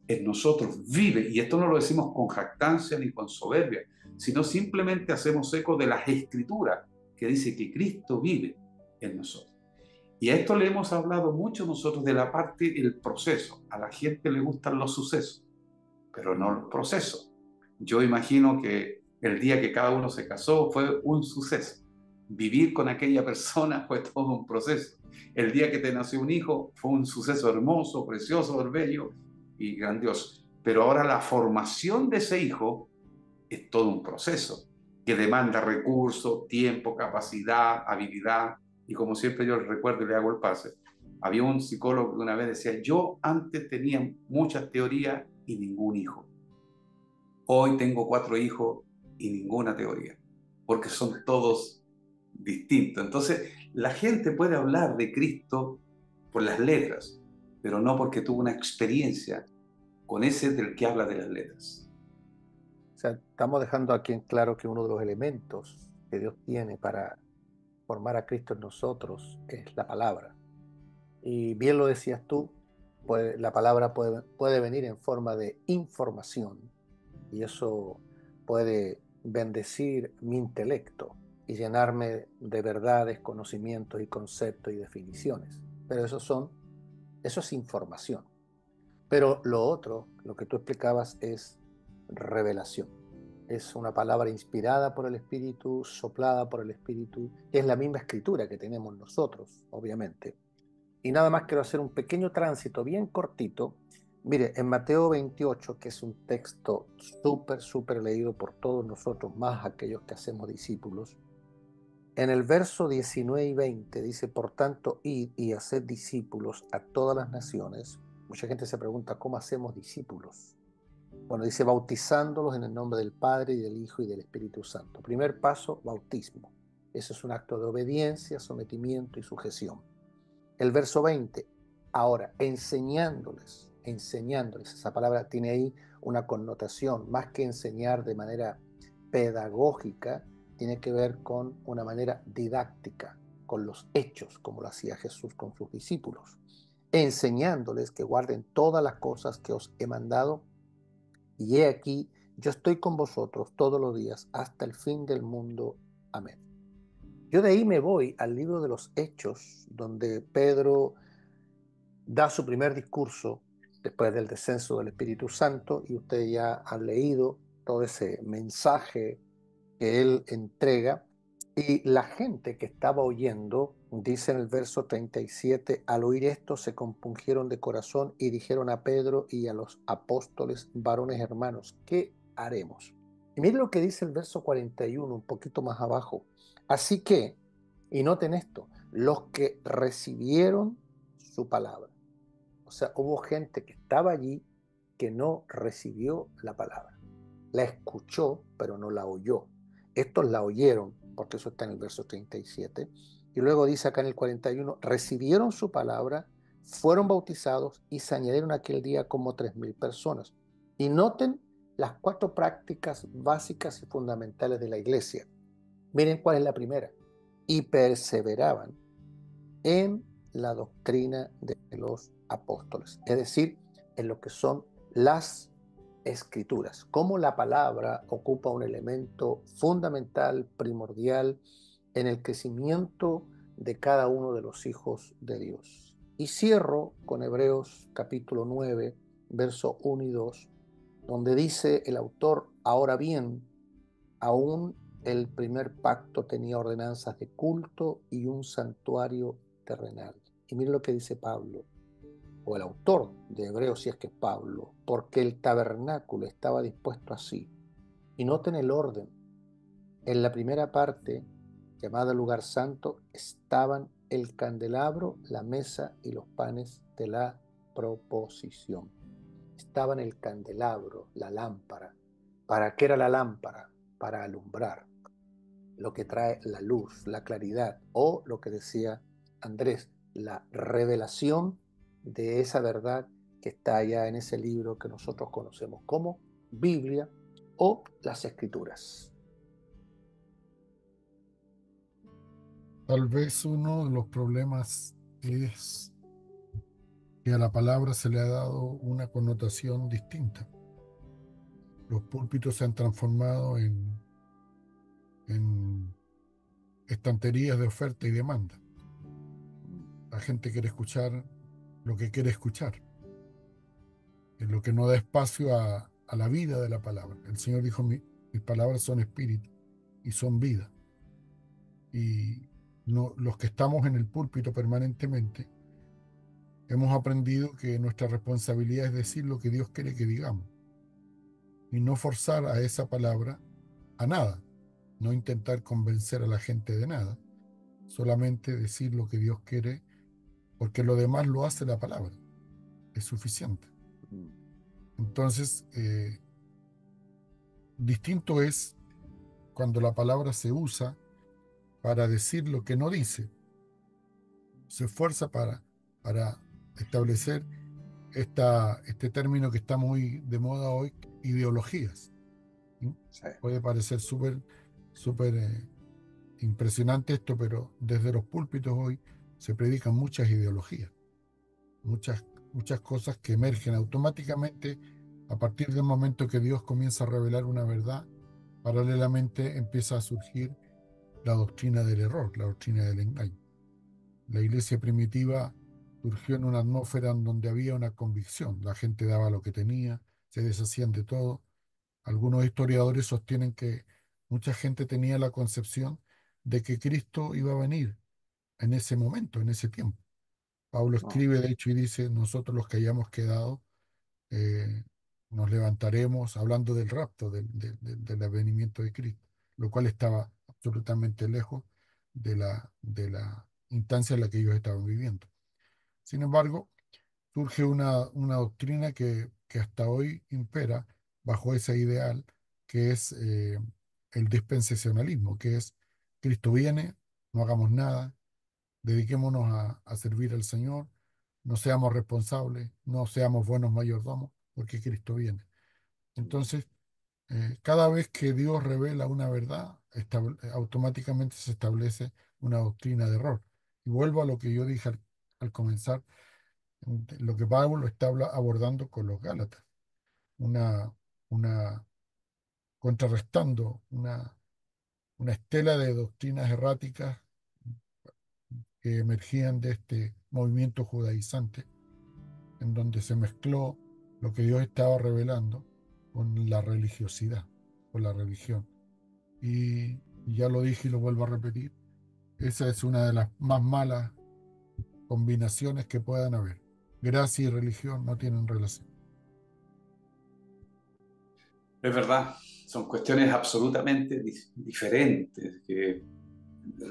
en nosotros vive, y esto no lo decimos con jactancia ni con soberbia, sino simplemente hacemos eco de las Escrituras, que dice que Cristo vive en nosotros. Y a esto le hemos hablado mucho nosotros de la parte del proceso. A la gente le gustan los sucesos, pero no los procesos. Yo imagino que el día que cada uno se casó fue un suceso. Vivir con aquella persona fue todo un proceso. El día que te nació un hijo fue un suceso hermoso, precioso, bello y grandioso. Pero ahora la formación de ese hijo es todo un proceso que demanda recursos, tiempo, capacidad, habilidad. Y como siempre yo les recuerdo y le hago el pase, había un psicólogo que una vez decía: yo antes tenía muchas teorías y ningún hijo. Hoy tengo 4 hijos y ninguna teoría, porque son todos distintos. Entonces, la gente puede hablar de Cristo por las letras, pero no porque tuvo una experiencia con ese del que habla de las letras. O sea, estamos dejando aquí en claro que uno de los elementos que Dios tiene para formar a Cristo en nosotros es la palabra. Y bien lo decías tú, la palabra puede venir en forma de información, y eso puede bendecir mi intelecto y llenarme de verdades, conocimientos y conceptos y definiciones. Pero eso es información. Pero lo otro, lo que tú explicabas, es revelación. Es una palabra inspirada por el Espíritu, soplada por el Espíritu, que es la misma escritura que tenemos nosotros, obviamente. Y nada más quiero hacer un pequeño tránsito bien cortito. Mire, en Mateo 28, que es un texto súper leído por todos nosotros, más aquellos que hacemos discípulos, en el verso 19 y 20 dice: por tanto, id y haced discípulos a todas las naciones. Mucha gente se pregunta, ¿cómo hacemos discípulos? Bueno, dice: bautizándolos en el nombre del Padre, y del Hijo, y del Espíritu Santo. Primer paso, bautismo. Eso es un acto de obediencia, sometimiento y sujeción. El verso 20, ahora, enseñándoles, esa palabra tiene ahí una connotación, más que enseñar de manera pedagógica, tiene que ver con una manera didáctica, con los hechos, como lo hacía Jesús con sus discípulos, enseñándoles que guarden todas las cosas que os he mandado, y he aquí, yo estoy con vosotros todos los días hasta el fin del mundo. Amén. Yo de ahí me voy al libro de los Hechos, donde Pedro da su primer discurso después del descenso del Espíritu Santo, y ustedes ya han leído todo ese mensaje que él entrega, y la gente que estaba oyendo, dice en el verso 37, al oír esto se compungieron de corazón y dijeron a Pedro y a los apóstoles: varones hermanos, ¿qué haremos? Y miren lo que dice el verso 41, un poquito más abajo. Así que, y noten esto, los que recibieron su palabra. O sea, hubo gente que estaba allí que no recibió la palabra. La escuchó, pero no la oyó. Estos la oyeron, porque eso está en el verso 37. Y luego dice acá en el 41, recibieron su palabra, fueron bautizados y se añadieron aquel día como 3.000 personas. Y noten las 4 prácticas básicas y fundamentales de la iglesia. Miren cuál es la primera. Y perseveraban en la doctrina de los apóstoles, es decir, en lo que son las escrituras, cómo la palabra ocupa un elemento fundamental, primordial, en el crecimiento de cada uno de los hijos de Dios. Y cierro con Hebreos capítulo 9, verso 1 y 2, donde dice el autor, ahora bien, aún el primer pacto tenía ordenanzas de culto y un santuario terrenal. Y miren lo que dice Pablo, o el autor de Hebreos, si es que es Pablo, porque el tabernáculo estaba dispuesto así. Y noten el orden. En la primera parte, llamada lugar santo, estaban el candelabro, la mesa y los panes de la proposición. Estaban el candelabro, la lámpara. ¿Para qué era la lámpara? Para alumbrar, lo que trae la luz, la claridad, o lo que decía Andrés, la revelación de esa verdad que está allá en ese libro que nosotros conocemos como Biblia o las Escrituras. Tal vez uno de los problemas es que a la palabra se le ha dado una connotación distinta. Los púlpitos se han transformado en estanterías de oferta y demanda. La gente quiere escuchar lo que quiere escuchar, es lo que no da espacio a la vida de la palabra. El Señor dijo, mis palabras son espíritu y son vida. Y no, los que estamos en el púlpito permanentemente, hemos aprendido que nuestra responsabilidad es decir lo que Dios quiere que digamos y no forzar a esa palabra a nada, no intentar convencer a la gente de nada, solamente decir lo que Dios quiere, porque lo demás lo hace la palabra, es suficiente. Entonces, distinto es cuando la palabra se usa para decir lo que no dice, se esfuerza para establecer este término que está muy de moda hoy, ideologías. Sí. Puede parecer súper impresionante esto, pero desde los púlpitos hoy se predican muchas ideologías, muchas cosas que emergen automáticamente a partir del momento que Dios comienza a revelar una verdad. Paralelamente empieza a surgir la doctrina del error, la doctrina del engaño. La iglesia primitiva surgió en una atmósfera en donde había una convicción, la gente daba lo que tenía, se deshacían de todo. Algunos historiadores sostienen que mucha gente tenía la concepción de que Cristo iba a venir en ese momento, en ese tiempo. Pablo escribe, de hecho, y dice, nosotros los que hayamos quedado, nos levantaremos, hablando del rapto, del advenimiento de Cristo, lo cual estaba absolutamente lejos de la instancia en la que ellos estaban viviendo. Sin embargo, surge una doctrina que hasta hoy impera bajo ese ideal, que es el dispensacionalismo, que es Cristo viene, no hagamos nada, dediquémonos a servir al Señor, no seamos responsables, no seamos buenos mayordomos, porque Cristo viene. Entonces, cada vez que Dios revela una verdad, automáticamente se establece una doctrina de error. Y vuelvo a lo que yo dije al comenzar, lo que Pablo está abordando con los Gálatas, una contrarrestando una estela de doctrinas erráticas que emergían de este movimiento judaizante, en donde se mezcló lo que Dios estaba revelando con la religiosidad, con la religión. Y ya lo dije y lo vuelvo a repetir, esa es una de las más malas combinaciones que puedan haber. Gracia y religión no tienen relación. Es verdad, son cuestiones absolutamente diferentes. Que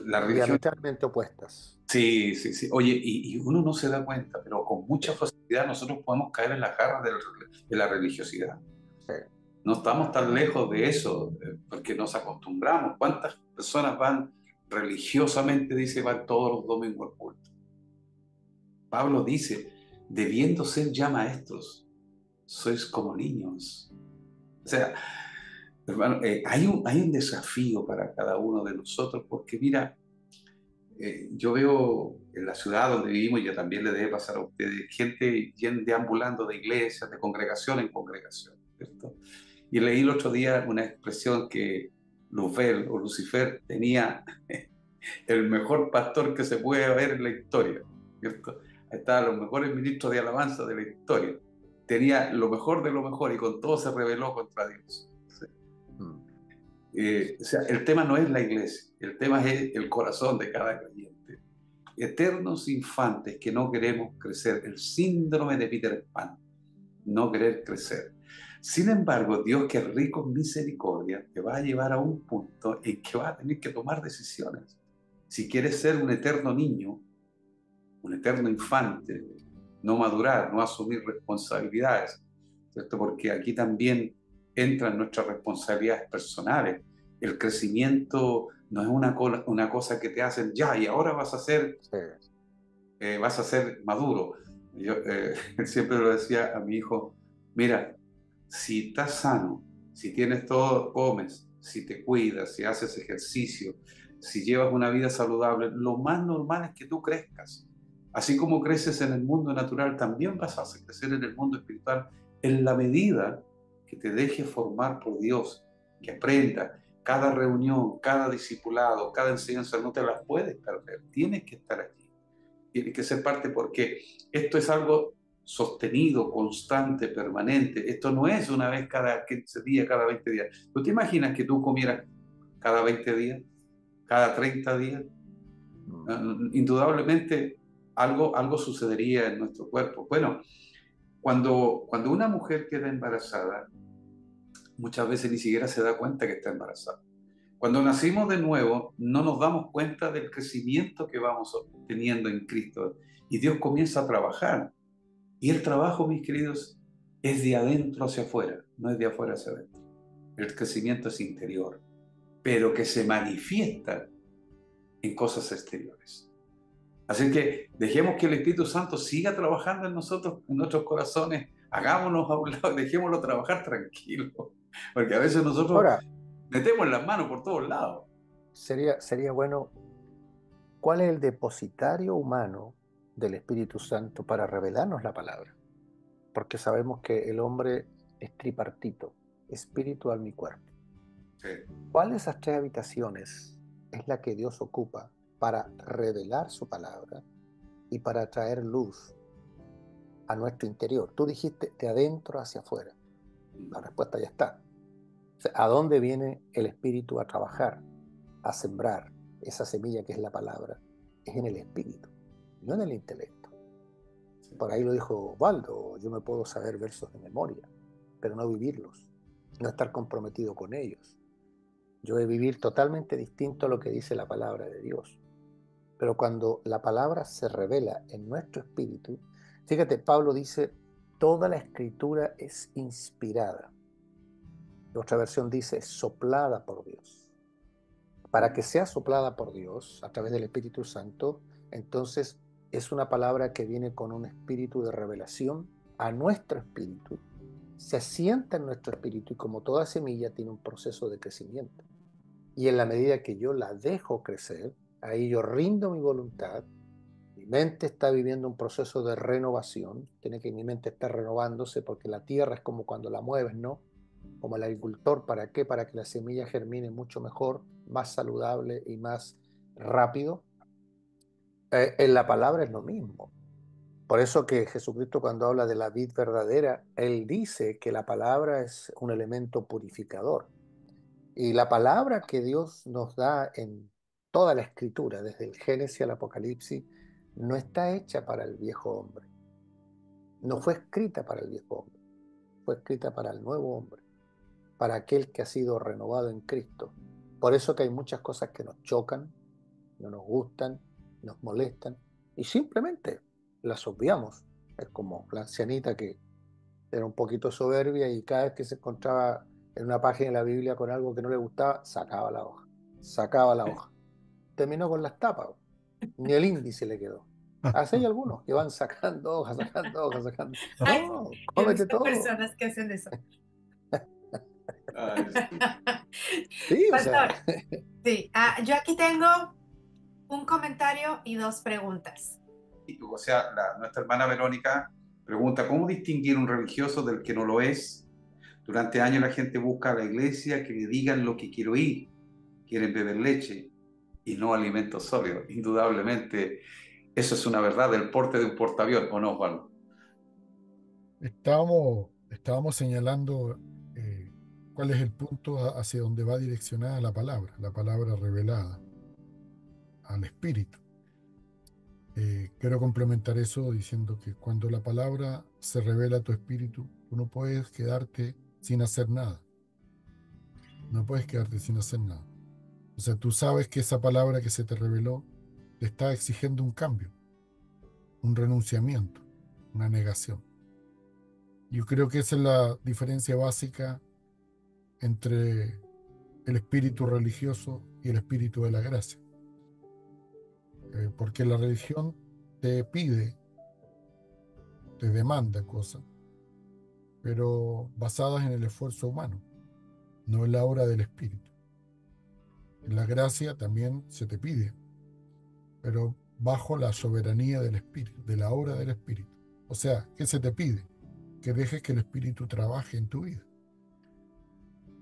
la religión Diametralmente opuestas. Sí, sí, sí. Oye, y uno no se da cuenta, pero con mucha facilidad nosotros podemos caer en las garras de la religiosidad. Sí. No estamos tan lejos de eso, porque nos acostumbramos. ¿Cuántas personas van religiosamente, dice, van todos los domingos al culto? Pablo dice, debiendo ser ya maestros, sois como niños. O sea, hermano, hay un desafío para cada uno de nosotros, porque mira, yo veo en la ciudad donde vivimos, y ya también le debe pasar a ustedes, gente deambulando de iglesias, de congregación en congregación, ¿cierto? Y leí el otro día una expresión que Luzbel o Lucifer tenía el mejor pastor que se puede ver en la historia, ¿cierto? Ahí estaban los mejores ministros de alabanza de la historia. Tenía lo mejor de lo mejor y con todo se rebeló contra Dios. ¿Sí? O sea, el tema no es la iglesia, el tema es el corazón de cada creyente. Eternos infantes que no queremos crecer, el síndrome de Peter Pan, no querer crecer. Sin embargo, Dios, que es rico en misericordia, te va a llevar a un punto en que vas a tener que tomar decisiones. Si quieres ser un eterno niño, un eterno infante, no madurar, no asumir responsabilidades, ¿cierto? Porque aquí también entran nuestras responsabilidades personales. El crecimiento no es una cosa que te hacen ya y ahora vas a ser, maduro. Yo siempre lo decía a mi hijo, mira, si estás sano, si tienes todo, comes, si te cuidas, si haces ejercicio, si llevas una vida saludable, lo más normal es que tú crezcas. Así como creces en el mundo natural, también vas a crecer en el mundo espiritual en la medida que te dejes formar por Dios, que aprenda. Cada reunión, cada discipulado, cada enseñanza no te las puedes perder, tienes que estar aquí, tienes que ser parte porque esto es algo sostenido, constante, permanente. Esto no es una vez cada 15 días, cada 20 días. ¿Tú te imaginas que tú comieras cada 20 días, cada 30 días? Indudablemente algo sucedería en nuestro cuerpo. Bueno, cuando una mujer queda embarazada, muchas veces ni siquiera se da cuenta que está embarazada. Cuando nacimos de nuevo, no nos damos cuenta del crecimiento que vamos obteniendo en Cristo. Y Dios comienza a trabajar. Y el trabajo, mis queridos, es de adentro hacia afuera, no es de afuera hacia adentro. El crecimiento es interior, pero que se manifiesta en cosas exteriores. Así que dejemos que el Espíritu Santo siga trabajando en nosotros, en nuestros corazones. Hagámonos a un lado, dejémoslo trabajar tranquilo. Porque a veces nosotros Ahora, metemos las manos por todos lados. sería bueno, ¿cuál es el depositario humano del Espíritu Santo para revelarnos la palabra? Porque sabemos que el hombre es tripartito, espíritu, alma y cuerpo. Sí. ¿Cuál de esas tres habitaciones es la que Dios ocupa para revelar su palabra y para traer luz a nuestro interior? Tú dijiste de adentro hacia afuera. La respuesta ya está. O sea, ¿a dónde viene el espíritu a trabajar, a sembrar esa semilla que es la palabra? Es en el espíritu, no en el intelecto. Por ahí lo dijo Osvaldo, yo me puedo saber versos de memoria, pero no vivirlos, no estar comprometido con ellos. Yo he de vivir totalmente distinto a lo que dice la palabra de Dios. Pero cuando la palabra se revela en nuestro espíritu, fíjate, Pablo dice, toda la escritura es inspirada. Otra versión dice, soplada por Dios. Para que sea soplada por Dios a través del Espíritu Santo, entonces es una palabra que viene con un espíritu de revelación a nuestro espíritu, se asienta en nuestro espíritu y como toda semilla tiene un proceso de crecimiento. Y en la medida que yo la dejo crecer, ahí yo rindo mi voluntad, mi mente está viviendo un proceso de renovación, tiene que mi mente estar renovándose porque la tierra es como cuando la mueves, ¿no? Como el agricultor, ¿para qué? Para que la semilla germine mucho mejor, más saludable y más rápido. En la palabra es lo mismo. Por eso que Jesucristo cuando habla de la vid verdadera, Él dice que la palabra es un elemento purificador. Y la palabra que Dios nos da en toda la escritura, desde el Génesis al Apocalipsis, no está hecha para el viejo hombre. No fue escrita para el viejo hombre. Fue escrita para el nuevo hombre, para aquel que ha sido renovado en Cristo. Por eso que hay muchas cosas que nos chocan, no nos gustan, nos molestan, y simplemente las obviamos. Es como la ancianita que era un poquito soberbia y cada vez que se encontraba en una página de la Biblia con algo que no le gustaba, sacaba la hoja, sacaba la hoja. Terminó con las tapas, ni el índice le quedó. Así hay algunos que van sacando hojas, sacando hojas, sacando. Ay, No, yo he cómete visto todo. personas que hacen eso. Ay, sí. Sí, o sea, Pastor, sí, yo aquí tengo un comentario y dos preguntas. O sea, nuestra hermana Verónica pregunta, ¿cómo distinguir un religioso del que no lo es? Durante años la gente busca a la iglesia que le digan lo que quiero oír. Quieren beber leche y no alimentos sólidos. Indudablemente, eso es una verdad del porte de un portaavión, ¿o no, Juan? Estábamos señalando cuál es el punto hacia donde va direccionada la palabra revelada al Espíritu. Quiero complementar eso diciendo que cuando la palabra se revela a tu espíritu, tú no puedes quedarte sin hacer nada. No puedes quedarte sin hacer nada. O sea, tú sabes que esa palabra que se te reveló te está exigiendo un cambio, un renunciamiento, una negación. Yo creo que esa es la diferencia básica entre el espíritu religioso y el espíritu de la gracia. Porque la religión te pide, te demanda cosas, pero basadas en el esfuerzo humano, no en la obra del Espíritu. En la gracia también se te pide, pero bajo la soberanía del Espíritu, de la obra del Espíritu. O sea, ¿qué se te pide? Que dejes que el Espíritu trabaje en tu vida,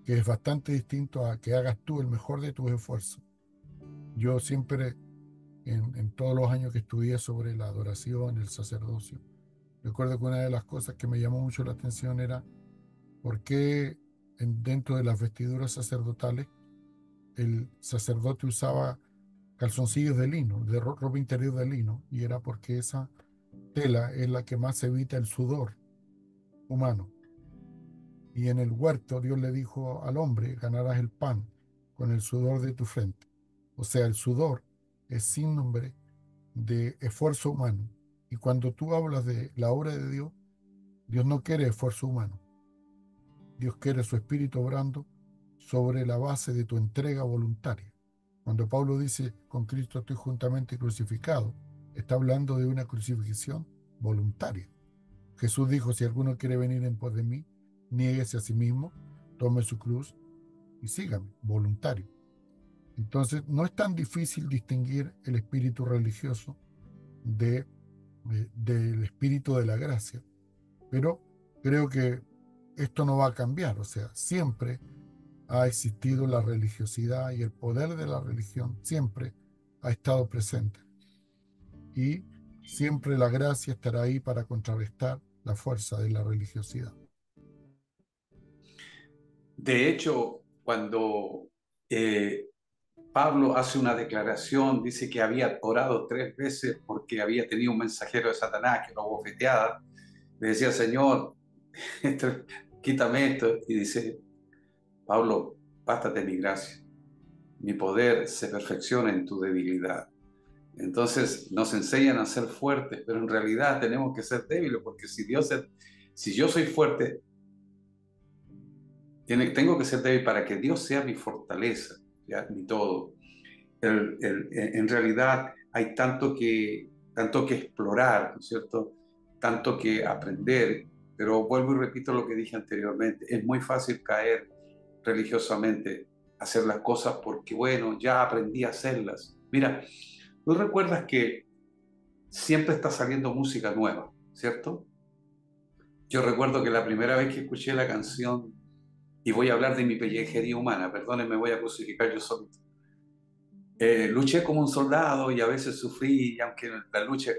que es bastante distinto a que hagas tú el mejor de tus esfuerzos. Yo siempre, en todos los años que estudié sobre la adoración, el sacerdocio, recuerdo que una de las cosas que me llamó mucho la atención era por qué dentro de las vestiduras sacerdotales el sacerdote usaba calzoncillos de lino, de ropa interior de lino, y era porque esa tela es la que más evita el sudor humano. Y en el huerto Dios le dijo al hombre, ganarás el pan con el sudor de tu frente. O sea, el sudor es símbolo de esfuerzo humano. Y cuando tú hablas de la obra de Dios, Dios no quiere esfuerzo humano. Dios quiere su espíritu obrando sobre la base de tu entrega voluntaria. Cuando Pablo dice, con Cristo estoy juntamente crucificado, está hablando de una crucifixión voluntaria. Jesús dijo, si alguno quiere venir en pos de mí, niéguese a sí mismo, tome su cruz y sígame, voluntario. Entonces, no es tan difícil distinguir el espíritu religioso del espíritu de la gracia, pero creo que esto no va a cambiar. O sea, siempre ha existido la religiosidad y el poder de la religión siempre ha estado presente. Y siempre la gracia estará ahí para contrarrestar la fuerza de la religiosidad. De hecho, cuando Pablo hace una declaración, dice que había orado 3 veces porque había tenido un mensajero de Satanás que lo bofeteaba, le decía, Señor, quítame esto, y dice, Pablo, bástate mi gracia, mi poder se perfecciona en tu debilidad. Entonces nos enseñan a ser fuertes, pero en realidad tenemos que ser débiles, porque si yo soy fuerte, tengo que ser débil para que Dios sea mi fortaleza, ¿ya? Mi todo. En realidad hay tanto que explorar, ¿no es cierto? Tanto que aprender, pero vuelvo y repito lo que dije anteriormente, es muy fácil caer religiosamente, hacer las cosas porque, bueno, ya aprendí a hacerlas. Mira, tú recuerdas que siempre está saliendo música nueva, ¿cierto? Yo recuerdo que la primera vez que escuché la canción, y voy a hablar de mi pellejería humana, perdónenme, voy a crucificar yo solito. Luché como un soldado y a veces sufrí, y aunque en la lucha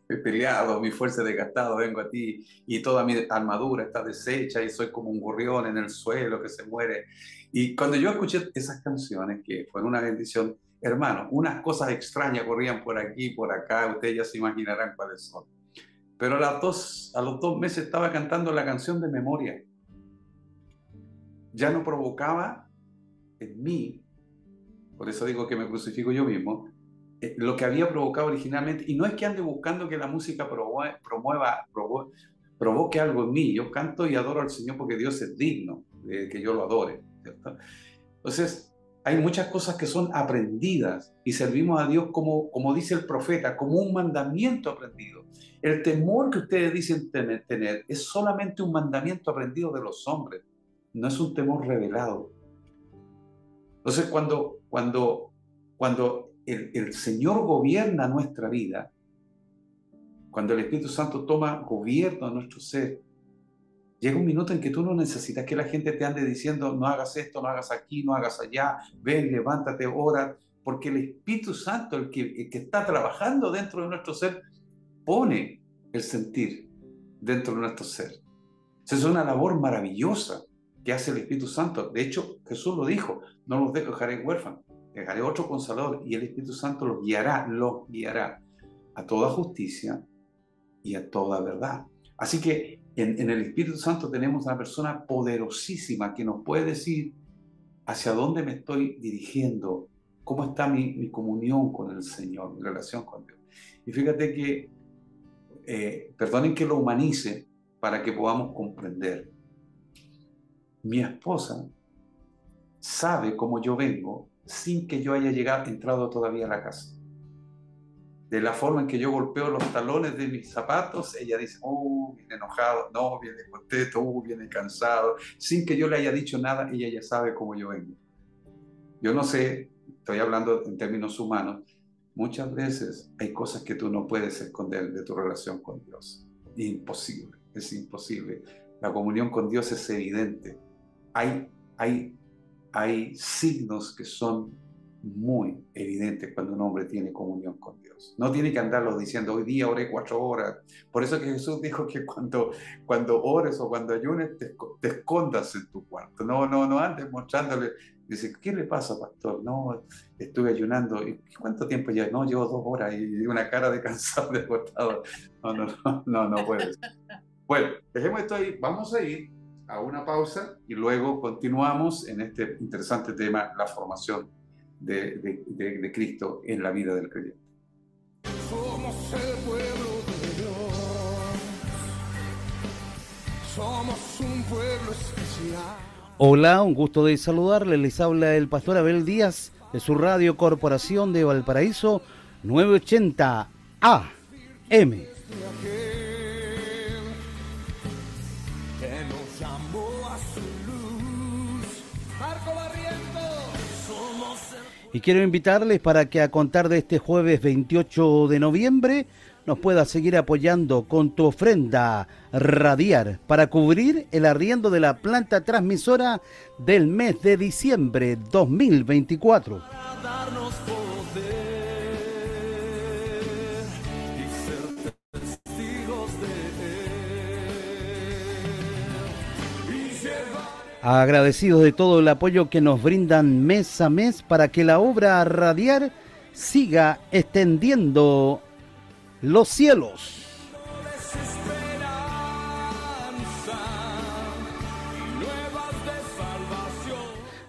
he peleado, mi fuerza he desgastado, vengo a ti y toda mi armadura está deshecha y soy como un gorrión en el suelo que se muere. Y cuando yo escuché esas canciones, que fueron una bendición, hermano, unas cosas extrañas corrían por aquí, por acá, ustedes ya se imaginarán cuáles son. Pero a los 2 meses estaba cantando la canción de memoria. Ya no provocaba en mí, por eso digo que me crucifico yo mismo, lo que había provocado originalmente. Y no es que ande buscando que la música provoque algo en mí. Yo canto y adoro al Señor porque Dios es digno de que yo lo adore, ¿cierto? Entonces, hay muchas cosas que son aprendidas y servimos a Dios como dice el profeta, como un mandamiento aprendido. El temor que ustedes dicen tener es solamente un mandamiento aprendido de los hombres, no es un temor revelado. Entonces, cuando el Señor gobierna nuestra vida, cuando el Espíritu Santo toma gobierno de nuestro ser, llega un minuto en que tú no necesitas que la gente te ande diciendo no hagas esto, no hagas aquí, no hagas allá, ven, levántate, ora, porque el Espíritu Santo, el que está trabajando dentro de nuestro ser, pone el sentir dentro de nuestro ser. Esa es una labor maravillosa que hace el Espíritu Santo. De hecho, Jesús lo dijo, no los dejaré huérfanos, dejaré otro Consolador, y el Espíritu Santo los guiará a toda justicia y a toda verdad. Así que en el Espíritu Santo tenemos una persona poderosísima que nos puede decir hacia dónde me estoy dirigiendo, cómo está mi comunión con el Señor, mi relación con Dios. Y fíjate que, perdonen que lo humanice para que podamos comprender. Mi esposa sabe cómo yo vengo sin que yo haya entrado todavía a la casa. De la forma en que yo golpeo los talones de mis zapatos, ella dice, viene enojado, no, viene contento, viene cansado. Sin que yo le haya dicho nada, ella ya sabe cómo yo vengo. Yo no sé, estoy hablando en términos humanos, muchas veces hay cosas que tú no puedes esconder de tu relación con Dios. Imposible, es imposible. La comunión con Dios es evidente. Hay signos que son muy evidentes cuando un hombre tiene comunión con Dios. No tiene que andarlo diciendo, hoy día oré 4 horas. Por eso que Jesús dijo que cuando ores o cuando ayunes, te escondas en tu cuarto. No andes mostrándole. Dice, ¿qué le pasa, pastor? No, estuve ayunando. ¿Y cuánto tiempo ya? No, llevo 2 horas y una cara de cansado, de agotado. No puedes. Bueno, dejemos esto ahí. Vamos a ir a una pausa y luego continuamos en este interesante tema, la formación de Cristo en la vida del creyente. Somos el pueblo de Dios, somos un pueblo especial. Hola, un gusto de saludarles. Les habla el pastor Abel Díaz de su radio Corporación de Valparaíso 980 AM. Y quiero invitarles para que a contar de este jueves 28 de noviembre nos pueda seguir apoyando con tu ofrenda radiar para cubrir el arriendo de la planta transmisora del mes de diciembre 2024. Para darnos poder y ser testigos de Él. Y llevar... Agradecidos de todo el apoyo que nos brindan mes a mes para que la obra radiar siga extendiendo los cielos.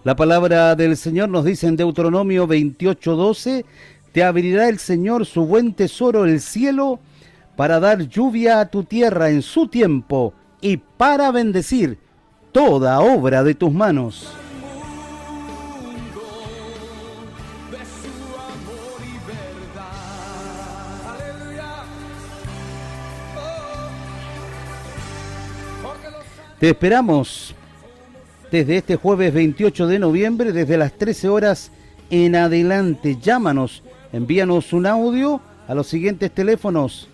La palabra del Señor nos dice en Deuteronomio 28:12, te abrirá el Señor su buen tesoro, el cielo, para dar lluvia a tu tierra en su tiempo y para bendecir toda obra de tus manos. Te esperamos desde este jueves 28 de noviembre, desde las 13 horas en adelante. Llámanos, envíanos un audio a los siguientes teléfonos: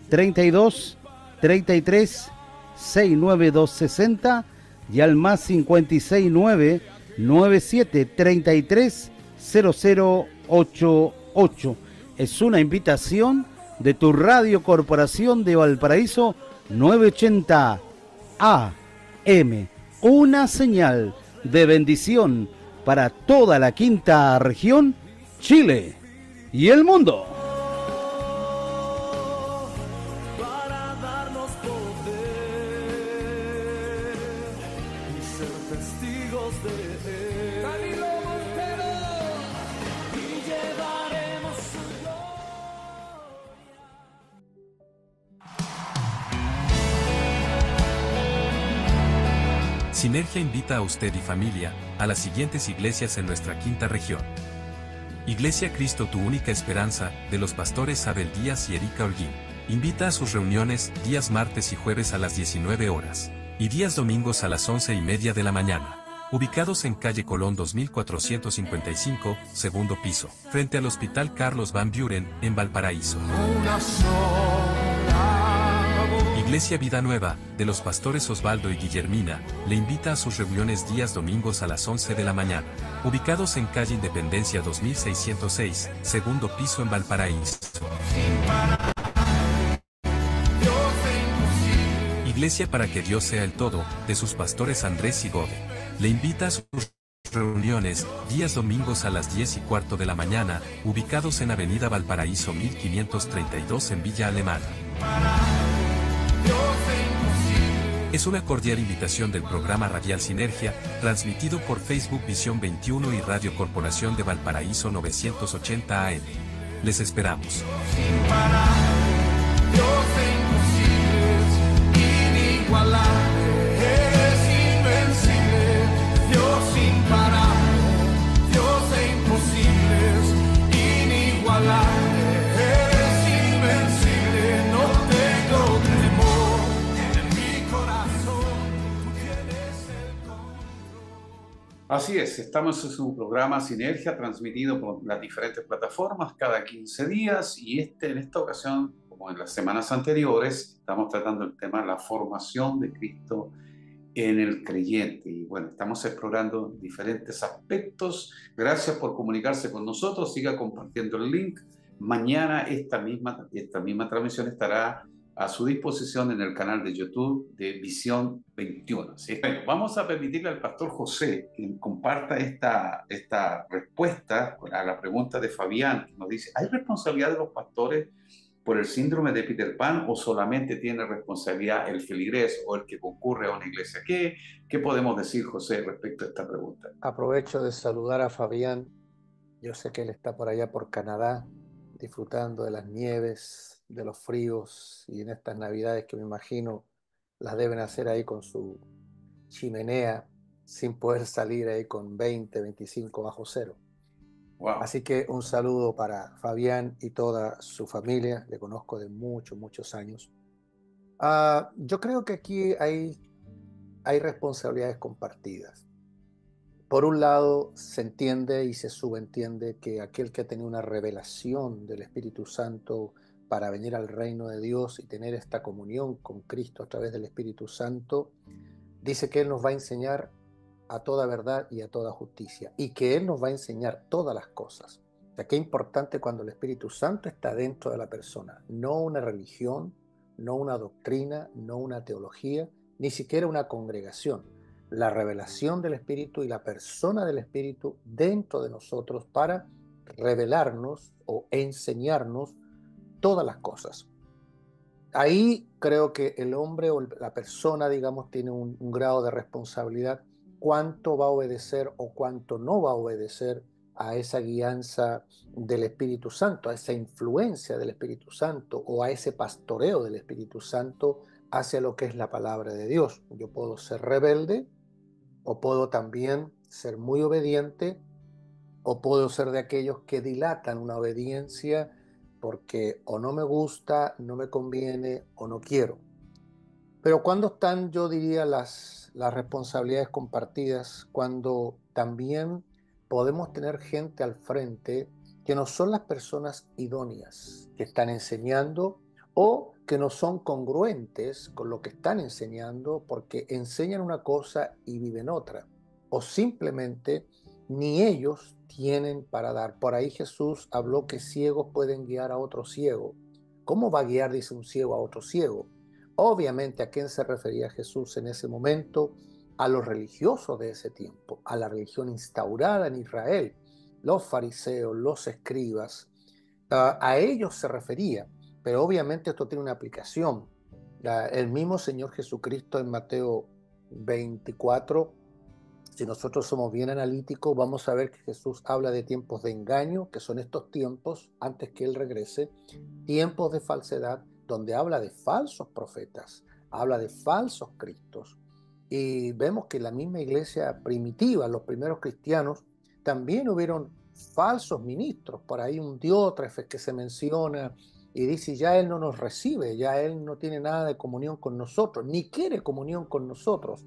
32 33 69260 y al más 569 97 33 0088. Es una invitación de tu radio Corporación de Valparaíso 980 AM, una señal de bendición para toda la quinta región, Chile y el mundo. Para darnos poder y ser testigos de Él. Danilo Montero. Y llevaremos Sinergia invita a usted y familia a las siguientes iglesias en nuestra quinta región. Iglesia Cristo Tu Única Esperanza, de los pastores Abel Díaz y Erika Holguín. Invita a sus reuniones días martes y jueves a las 19 horas y días domingos a las 11:30 de la mañana. Ubicados en calle Colón 2455, segundo piso, frente al Hospital Carlos Van Buren, en Valparaíso. Iglesia Vida Nueva, de los pastores Osvaldo y Guillermina, le invita a sus reuniones días domingos a las 11 de la mañana. Ubicados en calle Independencia 2606, segundo piso en Valparaíso. Iglesia para que Dios sea el todo, de sus pastores Andrés y Gode. Le invita a sus reuniones, días domingos a las 10:15 de la mañana, ubicados en Avenida Valparaíso 1532 en Villa Alemana. Es una cordial invitación del programa radial Sinergia, transmitido por Facebook Visión 21 y Radio Corporación de Valparaíso 980 AM. Les esperamos. Así es, estamos en su programa Sinergia, transmitido por las diferentes plataformas cada 15 días y en esta ocasión, como en las semanas anteriores, estamos tratando el tema de la formación de Cristo en el creyente. Y bueno, estamos explorando diferentes aspectos. Gracias por comunicarse con nosotros, siga compartiendo el link. Mañana esta misma transmisión estará a su disposición en el canal de YouTube de Visión 21. ¿Sí? Bueno, vamos a permitirle al pastor José que comparta esta respuesta a la pregunta de Fabián, que nos dice, ¿hay responsabilidad de los pastores por el síndrome de Peter Pan o solamente tiene responsabilidad el feligrés o el que concurre a una iglesia? ¿Qué podemos decir, José, respecto a esta pregunta? Aprovecho de saludar a Fabián. Yo sé que él está por allá por Canadá, disfrutando de las nieves, de los fríos y en estas navidades que me imagino las deben hacer ahí con su chimenea sin poder salir ahí con 20, 25 bajo cero. Wow. Así que un saludo para Fabián y toda su familia, le conozco de muchos años. Yo creo que aquí hay responsabilidades compartidas. Por un lado, se entiende y se subentiende que aquel que ha tenido una revelación del Espíritu Santo para venir al reino de Dios y tener esta comunión con Cristo a través del Espíritu Santo, dice que Él nos va a enseñar a toda verdad y a toda justicia, y que Él nos va a enseñar todas las cosas. O sea, qué importante cuando el Espíritu Santo está dentro de la persona, no una religión, no una doctrina, no una teología, ni siquiera una congregación. La revelación del Espíritu y la persona del Espíritu dentro de nosotros para revelarnos o enseñarnos todas las cosas. Ahí creo que el hombre o la persona, digamos, tiene un grado de responsabilidad, cuánto va a obedecer o cuánto no va a obedecer a esa guianza del Espíritu Santo, a esa influencia del Espíritu Santo o a ese pastoreo del Espíritu Santo hacia lo que es la palabra de Dios. Yo puedo ser rebelde o puedo también ser muy obediente o puedo ser de aquellos que dilatan una obediencia porque o no me gusta, no me conviene o no quiero. Pero cuando están, yo diría, las responsabilidades compartidas, cuando también podemos tener gente al frente que no son las personas idóneas que están enseñando o que no son congruentes con lo que están enseñando porque enseñan una cosa y viven otra, o simplemente ni ellos tienen para dar. Por ahí Jesús habló que ciegos pueden guiar a otro ciego. ¿Cómo va a guiar, dice, un ciego a otro ciego? Obviamente, ¿a quién se refería Jesús en ese momento? A los religiosos de ese tiempo, a la religión instaurada en Israel, los fariseos, los escribas, a ellos se refería, pero obviamente esto tiene una aplicación. El mismo Señor Jesucristo en Mateo 24, si nosotros somos bien analíticos, vamos a ver que Jesús habla de tiempos de engaño, que son estos tiempos antes que Él regrese, tiempos de falsedad, donde habla de falsos profetas, habla de falsos cristos. Y vemos que la misma iglesia primitiva, los primeros cristianos, también hubieron falsos ministros. Por ahí un Diótrefes que se menciona y dice, ya él no nos recibe, ya él no tiene nada de comunión con nosotros, ni quiere comunión con nosotros.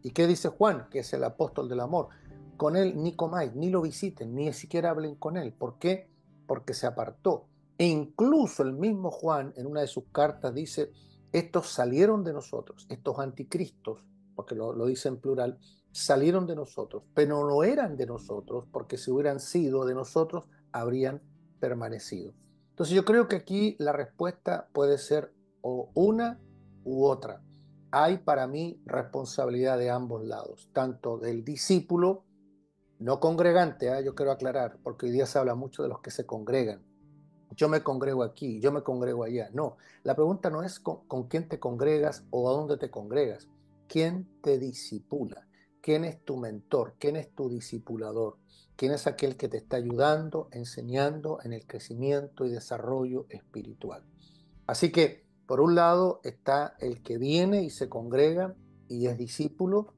¿Y qué dice Juan, que es el apóstol del amor? Con él ni comáis, ni lo visiten, ni siquiera hablen con él. ¿Por qué? Porque se apartó. E incluso el mismo Juan en una de sus cartas dice, estos salieron de nosotros, estos anticristos, porque lo dice en plural, salieron de nosotros, pero no eran de nosotros, porque si hubieran sido de nosotros, habrían permanecido. Entonces yo creo que aquí la respuesta puede ser o una u otra. Hay para mí responsabilidad de ambos lados, tanto del discípulo, no congregante, yo quiero aclarar, porque hoy día se habla mucho de los que se congregan. Yo me congrego aquí, yo me congrego allá. No, la pregunta no es con quién te congregas o a dónde te congregas. ¿Quién te discipula? ¿Quién es tu mentor? ¿Quién es tu discipulador? ¿Quién es aquel que te está ayudando, enseñando en el crecimiento y desarrollo espiritual? Así que, por un lado, está el que viene y se congrega y es discípulo,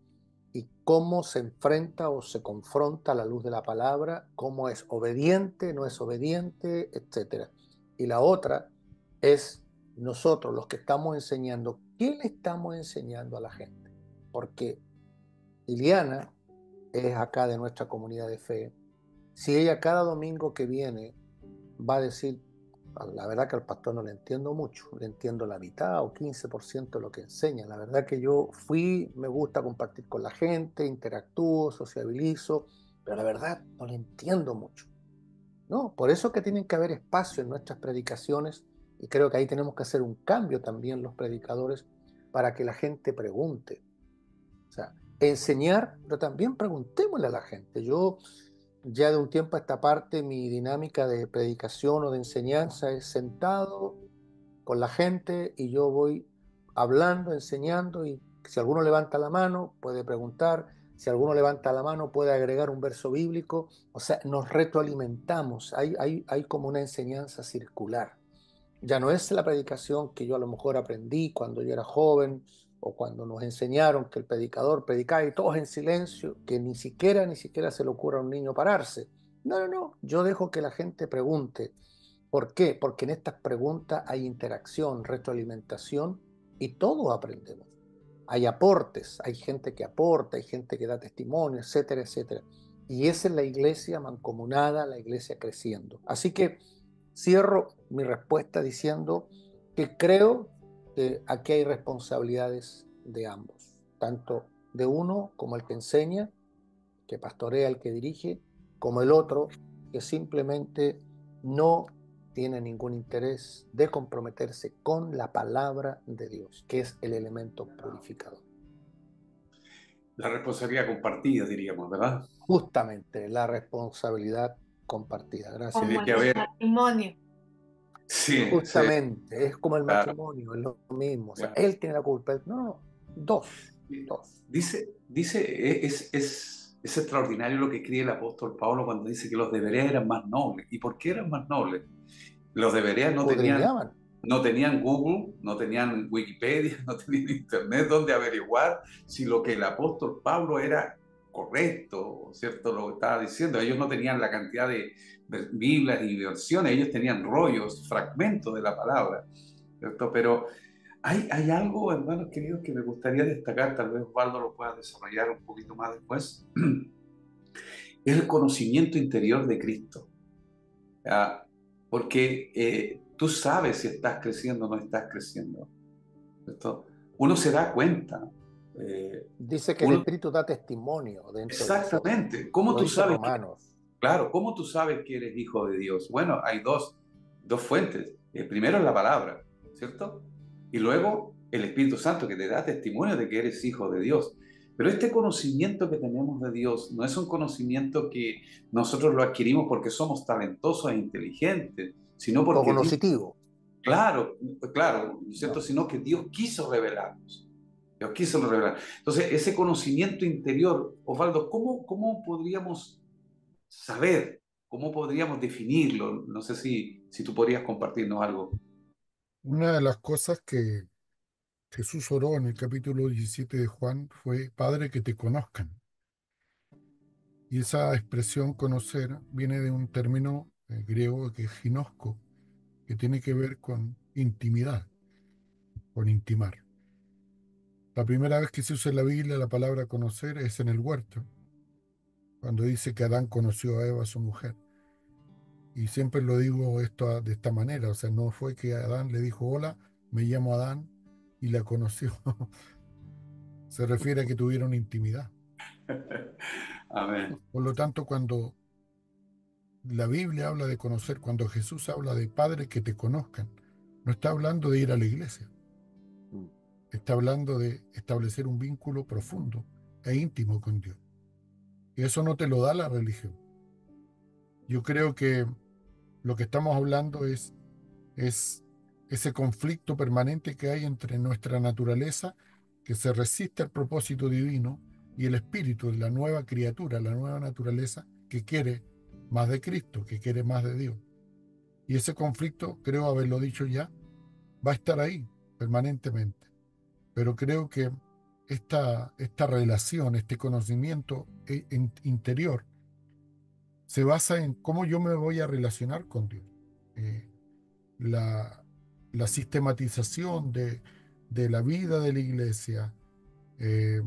y cómo se enfrenta o se confronta a la luz de la palabra, cómo es obediente, no es obediente, etc. Y la otra es nosotros, los que estamos enseñando, ¿qué le estamos enseñando a la gente? Porque Iliana es acá de nuestra comunidad de fe. Si ella cada domingo que viene va a decir, la verdad que al pastor no le entiendo mucho, le entiendo la mitad o 15% de lo que enseña. La verdad que yo fui, me gusta compartir con la gente, interactúo, sociabilizo, pero la verdad no le entiendo mucho. No, por eso que tienen que haber espacio en nuestras predicaciones, y creo que ahí tenemos que hacer un cambio también los predicadores para que la gente pregunte. O sea, enseñar, pero también preguntémosle a la gente. Yo ya de un tiempo a esta parte, mi dinámica de predicación o de enseñanza es sentado con la gente y yo voy hablando, enseñando, y si alguno levanta la mano puede preguntar, si alguno levanta la mano puede agregar un verso bíblico, o sea, nos retroalimentamos, hay como una enseñanza circular. Ya no es la predicación que yo a lo mejor aprendí cuando yo era joven o cuando nos enseñaron que el predicador predicaba y todos en silencio, que ni siquiera se le ocurra a un niño pararse. No, no, no, yo dejo que la gente pregunte. ¿Por qué? Porque en estas preguntas hay interacción, retroalimentación y todos aprendemos. Hay aportes, hay gente que aporta, hay gente que da testimonio, etcétera, etcétera. Y esa es la iglesia mancomunada, la iglesia creciendo. Así que cierro mi respuesta diciendo que creo que aquí hay responsabilidades de ambos, tanto de uno como el que enseña, que pastorea, el que dirige, como el otro que simplemente no tiene ningún interés de comprometerse con la palabra de Dios, que es el elemento purificador. La responsabilidad compartida, diríamos, ¿verdad? Justamente la responsabilidad compartida. Gracias. Tiene Como que el haber, matrimonio. sí, sí, Justamente, es como el claro, matrimonio, es lo mismo. O sea, claro. él tiene la culpa. No, no, dos. Es extraordinario lo que escribe el apóstol Pablo cuando dice que los deberes eran más nobles. ¿Y por qué eran más nobles? Los deberes Escudriñaban. no tenían Google, no tenían Wikipedia, no tenían Internet donde averiguar si lo que el apóstol Pablo era correcto, ¿cierto? Lo que estaba diciendo. Ellos no tenían la cantidad de Biblias y versiones, ellos tenían rollos, fragmentos de la palabra, ¿cierto? Pero hay algo, hermanos queridos, que me gustaría destacar, tal vez Osvaldo lo pueda desarrollar un poquito más después, es el conocimiento interior de Cristo. ¿Ya? Porque tú sabes si estás creciendo o no estás creciendo, ¿cierto? Uno se da cuenta. Dice que el Uno, Espíritu da testimonio dentro de nosotros. exactamente. ¿Cómo Lo tú dice sabes Romanos. claro, ¿cómo tú sabes que eres hijo de Dios? Bueno, hay dos fuentes. Primero es la palabra, ¿cierto? Y luego el Espíritu Santo que te da testimonio de que eres hijo de Dios. Pero este conocimiento que tenemos de Dios no es un conocimiento que nosotros lo adquirimos porque somos talentosos e inteligentes, sino porque Dios, Cognoscitivo. claro, claro, ¿cierto? No. Sino que Dios quiso revelarnos. Dios quiso revelar. Entonces, ese conocimiento interior, Osvaldo, ¿cómo podríamos saber? ¿Cómo podríamos definirlo? No sé si tú podrías compartirnos algo. Una de las cosas que Jesús oró en el capítulo 17 de Juan fue, Padre, que te conozcan. Y esa expresión conocer viene de un término griego que es ginosco, que tiene que ver con intimidad, con intimar. La primera vez que se usa en la Biblia la palabra conocer es en el huerto, cuando dice que Adán conoció a Eva, su mujer. Y siempre lo digo esto de esta manera, o sea, no fue que Adán le dijo, hola, me llamo Adán, y la conoció. Se refiere a que tuvieron intimidad. Amén. Por lo tanto, cuando la Biblia habla de conocer, cuando Jesús habla de Padre que te conozcan, no está hablando de ir a la iglesia, está hablando de establecer un vínculo profundo e íntimo con Dios. Y eso no te lo da la religión. Yo creo que lo que estamos hablando es ese conflicto permanente que hay entre nuestra naturaleza, que se resiste al propósito divino, y el espíritu de la nueva criatura, la nueva naturaleza, que quiere más de Cristo, que quiere más de Dios. Y ese conflicto, creo haberlo dicho ya, va a estar ahí permanentemente. Pero creo que esta relación, este conocimiento interior, se basa en cómo yo me voy a relacionar con Dios. Eh, la, la sistematización de la vida de la iglesia, eh,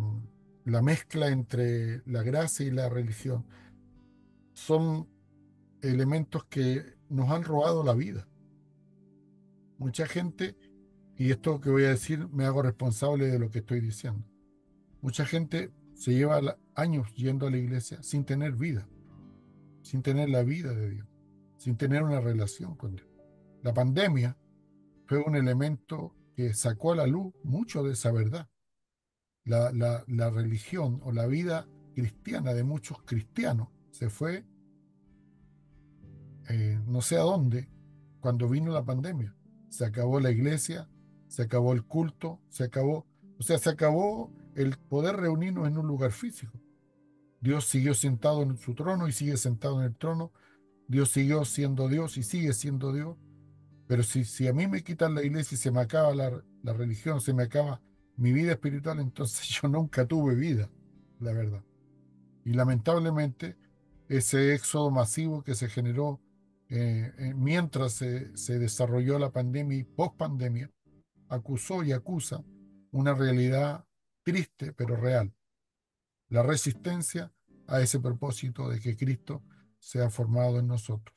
la mezcla entre la gracia y la religión, son elementos que nos han robado la vida. Mucha gente, y esto que voy a decir me hago responsable de lo que estoy diciendo, mucha gente se lleva años yendo a la iglesia sin tener vida, sin tener la vida de Dios, sin tener una relación con Dios. La pandemia fue un elemento que sacó a la luz mucho de esa verdad. La religión o la vida cristiana de muchos cristianos se fue no sé a dónde cuando vino la pandemia. Se acabó la iglesia, se acabó el culto, se acabó el poder reunirnos en un lugar físico. Dios siguió sentado en su trono y sigue sentado en el trono. Dios siguió siendo Dios y sigue siendo Dios. Pero si a mí me quitan la iglesia y se me acaba la religión, se me acaba mi vida espiritual, entonces yo nunca tuve vida, la verdad. Y lamentablemente ese éxodo masivo que se generó mientras se desarrolló la pandemia y post-pandemia, acusó y acusa una realidad triste pero real. La resistencia a ese propósito de que Cristo sea formado en nosotros.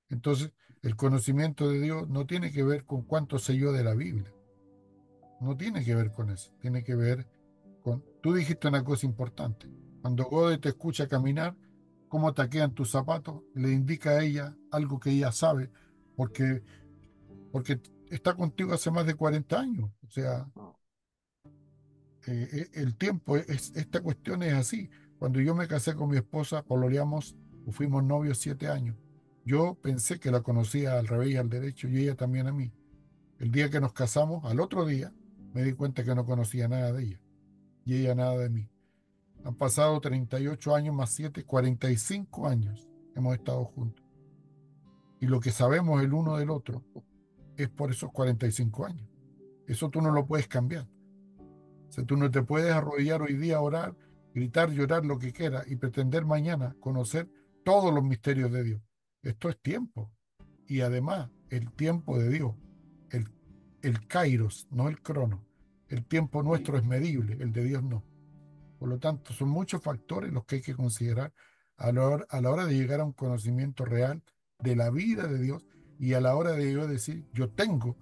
Entonces, el conocimiento de Dios no tiene que ver con cuánto sé yo de la Biblia. No tiene que ver con eso. Tiene que ver con... Tú dijiste una cosa importante. Cuando Gode te escucha caminar, cómo taquean tus zapatos, le indica a ella algo que ella sabe, porque, porque está contigo hace más de 40 años. O sea, el tiempo, esta cuestión es así. Cuando yo me casé con mi esposa, pololeamos, fuimos novios 7 años. Yo pensé que la conocía al revés y al derecho, y ella también a mí. El día que nos casamos, al otro día, me di cuenta que no conocía nada de ella, y ella nada de mí. Han pasado 38 años más 7, 45 años hemos estado juntos. Y lo que sabemos el uno del otro es por esos 45 años. Eso tú no lo puedes cambiar. O sea, tú no te puedes arrodillar hoy día, orar, gritar, llorar, lo que quieras, y pretender mañana conocer todos los misterios de Dios. Esto es tiempo. Y además, el tiempo de Dios, el, el kairos, no el crono. El tiempo nuestro es medible, el de Dios no. Por lo tanto, son muchos factores los que hay que considerar a la hora de llegar a un conocimiento real de la vida de Dios, y a la hora de yo decir, yo tengo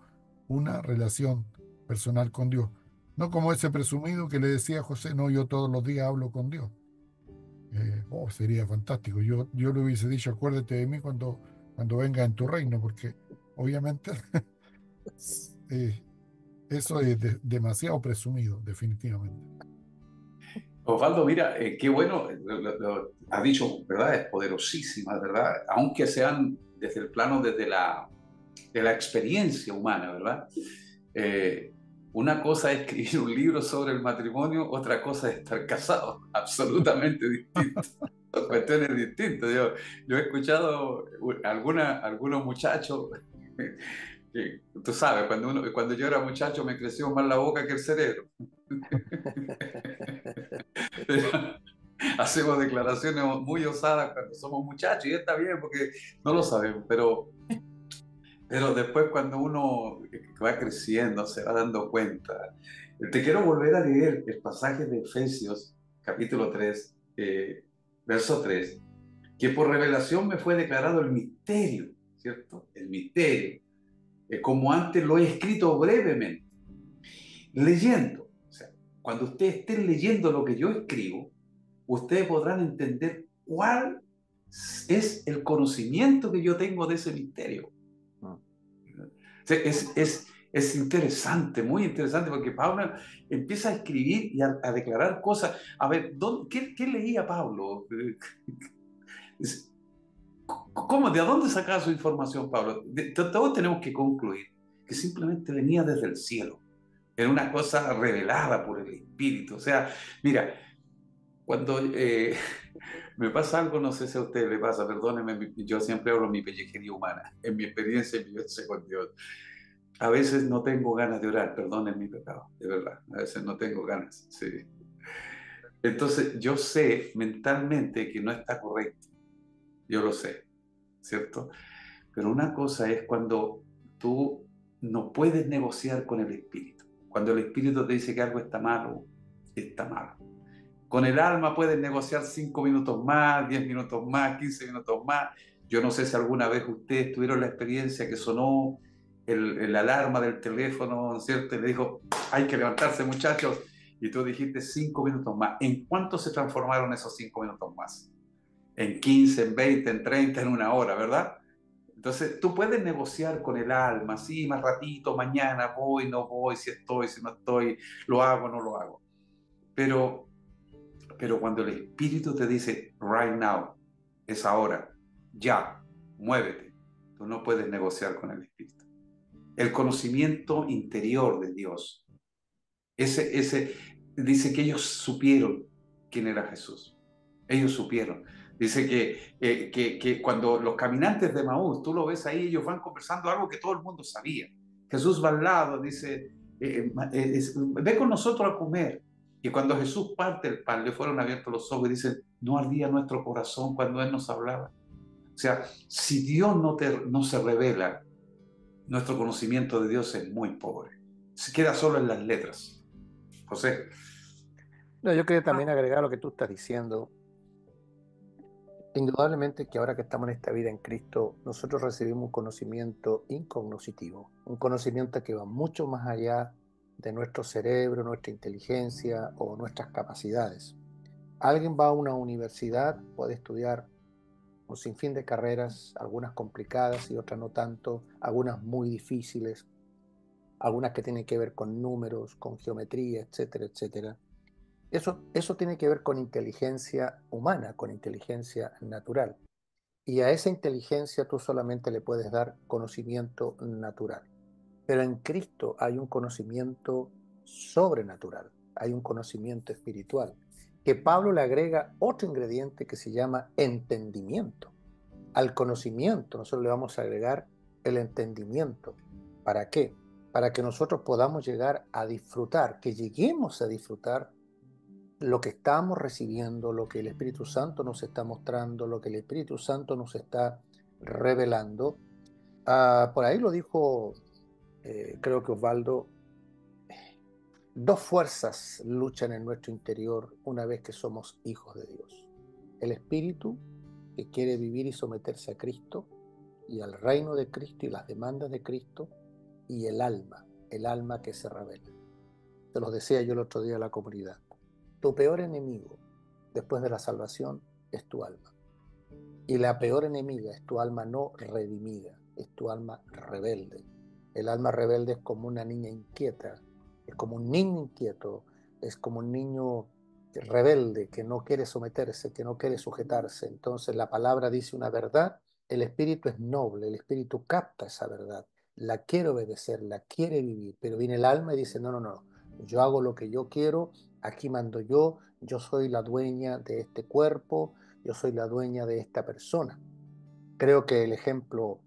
una relación personal con Dios. No como ese presumido que le decía a José, no, yo todos los días hablo con Dios. Sería fantástico. Yo le hubiese dicho, acuérdate de mí cuando venga en tu reino, porque obviamente eso es demasiado presumido, definitivamente. Osvaldo, mira, qué bueno, has dicho verdades poderosísimas, ¿verdad? Aunque sean desde el plano, de la experiencia humana, ¿verdad? Una cosa es escribir un libro sobre el matrimonio, otra cosa es estar casado, absolutamente distinto. Son cuestiones distintas. Yo he escuchado algunos muchachos Sí, tú sabes, cuando yo era muchacho me creció más la boca que el cerebro. Hacemos declaraciones muy osadas cuando somos muchachos y está bien porque no lo sabemos, pero después cuando uno va creciendo se va dando cuenta. Te quiero volver a leer el pasaje de Efesios, capítulo 3, verso 3, que por revelación me fue declarado el misterio, ¿cierto? El misterio, como antes lo he escrito brevemente, leyendo. O sea, cuando ustedes estén leyendo lo que yo escribo, ustedes podrán entender cuál es el conocimiento que yo tengo de ese misterio. sea, es interesante, muy interesante, porque Pablo empieza a escribir y a declarar cosas. A ver, ¿qué leía Pablo? ¿Cómo? ¿De dónde sacaba su información, Pablo? Todos tenemos que concluir que simplemente venía desde el cielo. Era una cosa revelada por el Espíritu. O sea, mira, cuando me pasa algo, no sé si a usted le pasa, perdónenme, yo siempre hablo mi pellejería humana, en mi experiencia y mi vivencia con Dios. A veces no tengo ganas de orar, perdonen mi pecado, de verdad. A veces no tengo ganas, sí. Entonces, yo sé mentalmente que no está correcto. Yo lo sé, ¿cierto? Pero una cosa es cuando tú no puedes negociar con el Espíritu. Cuando el Espíritu te dice que algo está malo, está malo. Con el alma puedes negociar 5 minutos más, 10 minutos más, 15 minutos más. Yo no sé si alguna vez ustedes tuvieron la experiencia que sonó el alarma del teléfono, ¿cierto? Y le dijo, hay que levantarse, muchachos. Y tú dijiste 5 minutos más. ¿En cuánto se transformaron esos 5 minutos más? En 15, en 20, en 30, en una hora, ¿verdad? Entonces, tú puedes negociar con el alma, sí, más ratito, mañana voy, no voy, si estoy, si no estoy, lo hago, no lo hago. Pero cuando el Espíritu te dice, right now, es ahora, ya, muévete, tú no puedes negociar con el Espíritu. El conocimiento interior de Dios, ese dice que ellos supieron quién era Jesús. Ellos supieron. Dice que cuando los caminantes de Maús, tú lo ves ahí, ellos van conversando algo que todo el mundo sabía. Jesús va al lado, dice, ve con nosotros a comer. Y cuando Jesús parte el pan, le fueron abiertos los ojos y dicen, no ardía nuestro corazón cuando Él nos hablaba. O sea, si Dios no se revela, nuestro conocimiento de Dios es muy pobre. Se queda solo en las letras. José. No, yo quería también agregar lo que tú estás diciendo. Indudablemente que ahora que estamos en esta vida en Cristo, nosotros recibimos un conocimiento incognoscitivo, un conocimiento que va mucho más allá de nuestro cerebro, nuestra inteligencia o nuestras capacidades. Alguien va a una universidad, puede estudiar un sinfín de carreras, algunas complicadas y otras no tanto, algunas muy difíciles, algunas que tienen que ver con números, con geometría, etcétera, etcétera. Eso tiene que ver con inteligencia humana, con inteligencia natural. Y a esa inteligencia tú solamente le puedes dar conocimiento natural. Pero en Cristo hay un conocimiento sobrenatural, hay un conocimiento espiritual, que Pablo le agrega otro ingrediente que se llama entendimiento. Al conocimiento nosotros le vamos a agregar el entendimiento. ¿Para qué? Para que nosotros podamos llegar a disfrutar, que lleguemos a disfrutar lo que estamos recibiendo, lo que el Espíritu Santo nos está mostrando, lo que el Espíritu Santo nos está revelando. Por ahí lo dijo, creo que Osvaldo, dos fuerzas luchan en nuestro interior una vez que somos hijos de Dios. El Espíritu, que quiere vivir y someterse a Cristo y al reino de Cristo y las demandas de Cristo, y el alma que se revela. Se los decía yo el otro día a la comunidad. Tu peor enemigo después de la salvación es tu alma. Y la peor enemiga es tu alma no redimida, es tu alma rebelde. El alma rebelde es como una niña inquieta, es como un niño inquieto, es como un niño rebelde que no quiere someterse, que no quiere sujetarse. Entonces la palabra dice una verdad, el espíritu es noble, el espíritu capta esa verdad, la quiere obedecer, la quiere vivir, pero viene el alma y dice, no, no, no, yo hago lo que yo quiero, aquí mando yo soy la dueña de este cuerpo, yo soy la dueña de esta persona. Creo que el ejemplo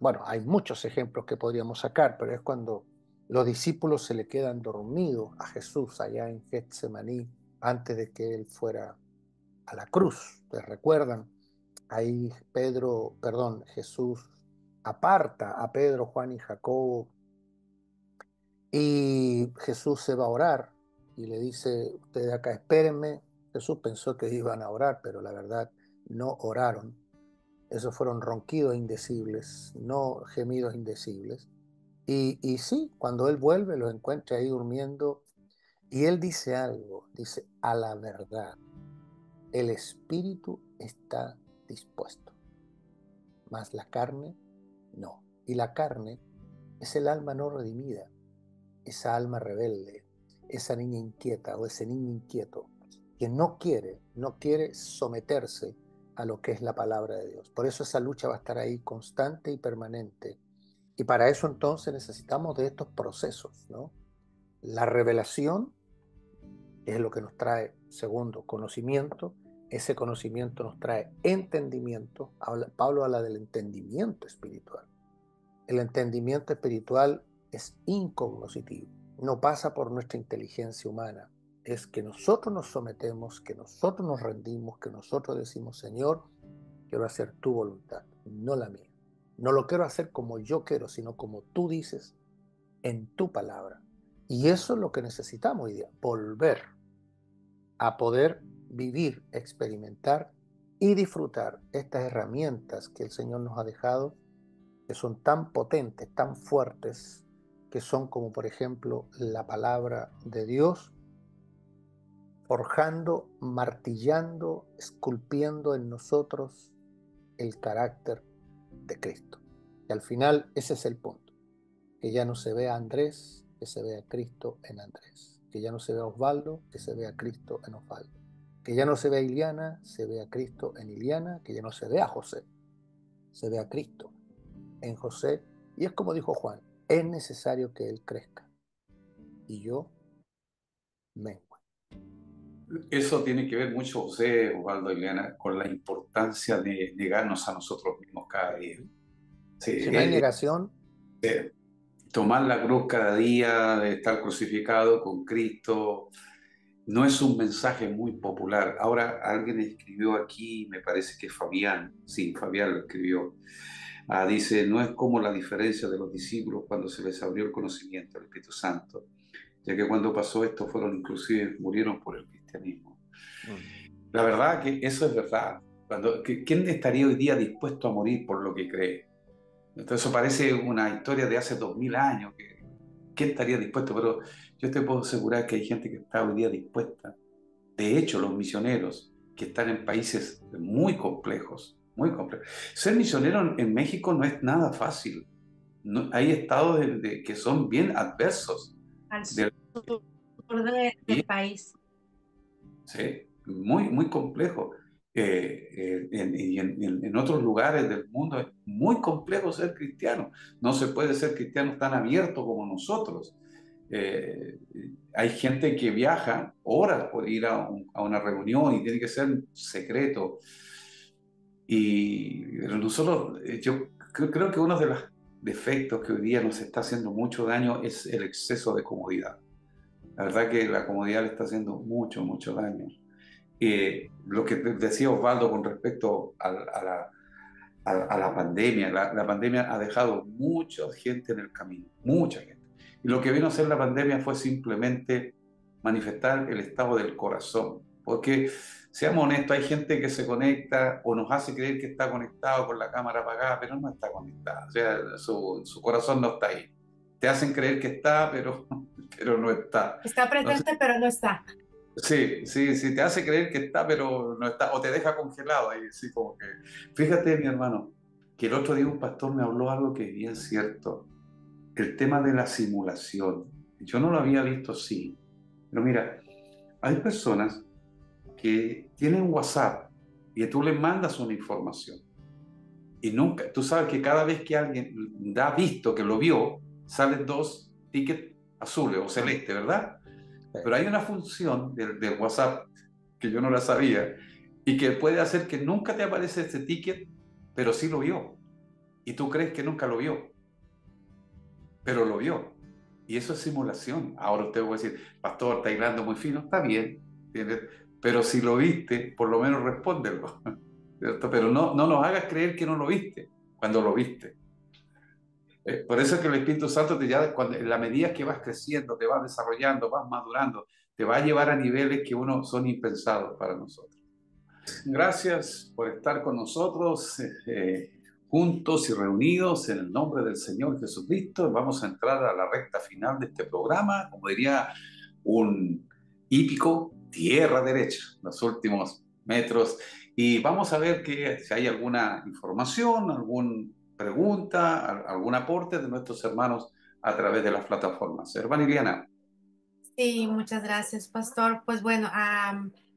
bueno, hay muchos ejemplos que podríamos sacar, pero es cuando los discípulos se le quedan dormidos a Jesús allá en Getsemaní antes de que él fuera a la cruz. ¿Te recuerdan? Ahí Jesús aparta a Pedro, Juan y Jacobo, y Jesús se va a orar y le dice: ustedes acá espérenme. Jesús pensó que iban a orar, pero la verdad no oraron. Esos fueron ronquidos indecibles, no gemidos indecibles. Y sí, cuando él vuelve, los encuentra ahí durmiendo, y él dice algo, dice: a la verdad, el espíritu está dispuesto, mas la carne no. Y la carne es el alma no redimida, esa alma rebelde, esa niña inquieta o ese niño inquieto que no quiere someterse a lo que es la palabra de Dios. Por eso esa lucha va a estar ahí constante y permanente. Y para eso entonces necesitamos de estos procesos, ¿no? La revelación es lo que nos trae, segundo, conocimiento. Ese conocimiento nos trae entendimiento. Pablo habla del entendimiento espiritual. El entendimiento espiritual es incognoscitivo, no pasa por nuestra inteligencia humana. Es que nosotros nos sometemos, que nosotros nos rendimos, que nosotros decimos: Señor, quiero hacer tu voluntad, no la mía. No lo quiero hacer como yo quiero, sino como tú dices en tu palabra. Y eso es lo que necesitamos hoy día, volver a poder vivir, experimentar y disfrutar estas herramientas que el Señor nos ha dejado, que son tan potentes, tan fuertes, que son como, por ejemplo, la palabra de Dios, forjando, martillando, esculpiendo en nosotros el carácter de Cristo. Y al final ese es el punto, que ya no se vea a Andrés, que se vea a Cristo en Andrés, que ya no se vea a Osvaldo, que se vea a Cristo en Osvaldo, que ya no se vea a Iliana, se vea a Cristo en Iliana, que ya no se vea a José, se vea a Cristo en José. Y es como dijo Juan: es necesario que él crezca y yo mengue. Eso tiene que ver mucho, José, Osvaldo y Eliana, con la importancia de negarnos a nosotros mismos cada día. Sí, Si no hay negación, tomar la cruz cada día, de estar crucificado con Cristo, no es un mensaje muy popular. Ahora alguien escribió aquí, me parece que Fabián, sí, Fabián lo escribió. Dice: no es como la diferencia de los discípulos cuando se les abrió el conocimiento del Espíritu Santo, ya que cuando pasó esto murieron por el cristianismo. La verdad que eso es verdad. ¿Quién estaría hoy día dispuesto a morir por lo que cree? Entonces eso parece una historia de hace 2000 años. ¿Quién estaría dispuesto? Pero yo te puedo asegurar que hay gente que está hoy día dispuesta. De hecho, los misioneros que están en países muy complejos, muy complejos. Ser misionero en México no es nada fácil. No, hay estados que son bien adversos. Al sur del país. Sí, muy, muy complejo. En otros lugares del mundo es muy complejo ser cristiano. No se puede ser cristiano tan abierto como nosotros. Hay gente que viaja horas por ir a una reunión y tiene que ser secreto. Y nosotros, yo creo que uno de los defectos que hoy día nos está haciendo mucho daño es el exceso de comodidad. La verdad que la comodidad le está haciendo mucho, mucho daño. Lo que decía Osvaldo con respecto a la pandemia, la pandemia ha dejado mucha gente en el camino, mucha gente. Y lo que vino a hacer la pandemia fue simplemente manifestar el estado del corazón. Porque, seamos honestos, hay gente que se conecta o nos hace creer que está conectado con la cámara apagada, pero no está conectada. O sea, su corazón no está ahí. Te hacen creer que está, pero no está. Está presente, pero no está. Sí, te hace creer que está, pero no está, o te deja congelado ahí, sí, como que... Fíjate, mi hermano, que el otro día un pastor me habló algo que es bien cierto, el tema de la simulación. Yo no lo había visto así, pero mira, hay personas que tienen WhatsApp y tú les mandas una información y nunca, tú sabes que cada vez que alguien da visto que lo vio, salen 2 tickets azules o celestes, ¿verdad? Pero hay una función del WhatsApp que yo no la sabía y que puede hacer que nunca te aparece ese ticket, pero sí lo vio. y tú crees que nunca lo vio, pero lo vio. Y eso es simulación. Ahora usted va a decir, pastor, está hilando muy fino, está bien, ¿entiendes? Pero si lo viste, por lo menos respóndelo, ¿cierto? Pero no nos hagas creer que no lo viste, cuando lo viste. Por eso es que el Espíritu Santo en la medida que vas creciendo, te vas desarrollando, vas madurando, te va a llevar a niveles que son impensados para nosotros. Gracias por estar con nosotros juntos y reunidos en el nombre del Señor Jesucristo. Vamos a entrar a la recta final de este programa, como diría un hípico, tierra derecha, los últimos metros. Y vamos a ver si hay alguna información, alguna pregunta, algún aporte de nuestros hermanos a través de las plataformas. Hermana Iliana. Sí, muchas gracias, pastor. Pues bueno,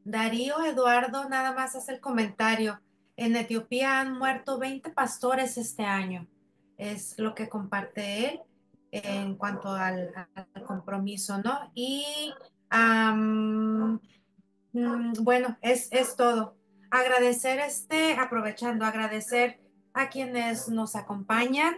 Darío Eduardo nada más hace el comentario. En Etiopía han muerto 20 pastores este año. Es lo que comparte él en cuanto al compromiso, ¿no? Y bueno, es todo. Agradecer agradecer a quienes nos acompañan.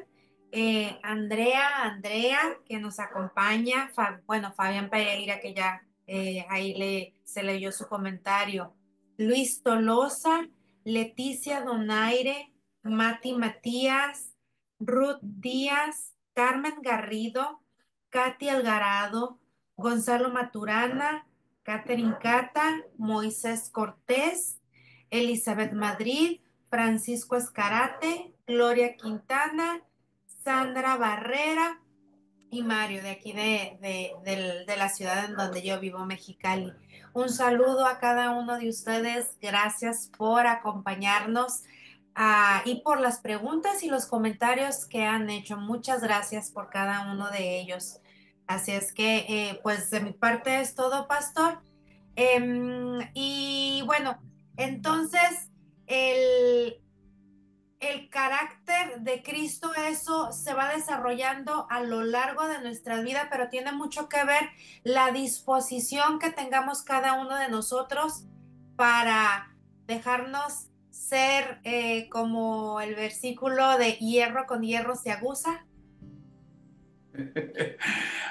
Andrea, que nos acompaña. Bueno, Fabián Pereira, que ya se leyó su comentario. Luis Tolosa, Leticia Donaire, Mati Matías, Ruth Díaz, Carmen Garrido, Katy Algarado, Gonzalo Maturana, Catherine Cata, Moisés Cortés, Elizabeth Madrid, Francisco Escarate, Gloria Quintana, Sandra Barrera y Mario, de aquí de la ciudad en donde yo vivo, Mexicali. Un saludo a cada uno de ustedes. Gracias por acompañarnos y por las preguntas y los comentarios que han hecho. Muchas gracias por cada uno de ellos. Así es que, pues de mi parte es todo, pastor. Y bueno, entonces el, el carácter de Cristo, eso se va desarrollando a lo largo de nuestra vida, pero tiene mucho que ver la disposición que tengamos cada uno de nosotros para dejarnos ser como el versículo de hierro con hierro se aguza.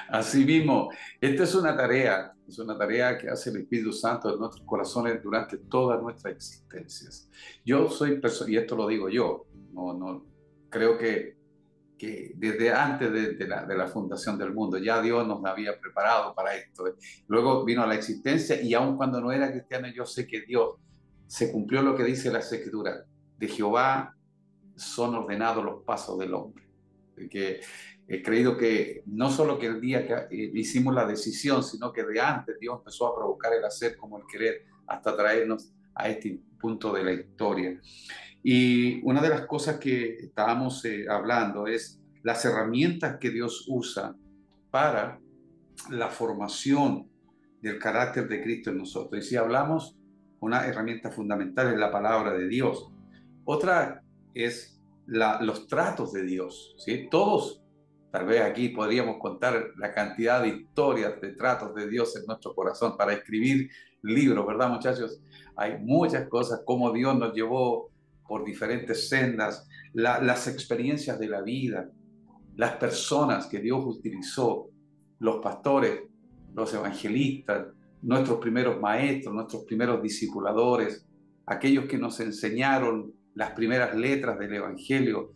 Así mismo, esta es una tarea que hace el Espíritu Santo en nuestros corazones durante todas nuestras existencias. Yo soy y esto lo digo yo, no creo que desde antes de la fundación del mundo, ya Dios nos había preparado para esto. Luego vino a la existencia y aun cuando no era cristiano, yo sé que Dios se cumplió lo que dice la Escritura. De Jehová son ordenados los pasos del hombre. Que he creído que no solo que el día que hicimos la decisión, sino que de antes Dios empezó a provocar el hacer como el querer hasta traernos a este punto de la historia. Y una de las cosas que estábamos hablando es las herramientas que Dios usa para la formación del carácter de Cristo en nosotros. Y si hablamos, una herramienta fundamental es la palabra de Dios. Otra es los tratos de Dios, ¿sí? Todos, tal vez aquí podríamos contar la cantidad de historias, de tratos de Dios en nuestro corazón para escribir libros, ¿verdad, muchachos? Hay muchas cosas, cómo Dios nos llevó por diferentes sendas, las experiencias de la vida, las personas que Dios utilizó, los pastores, los evangelistas, nuestros primeros maestros, nuestros primeros discipuladores, aquellos que nos enseñaron las primeras letras del Evangelio,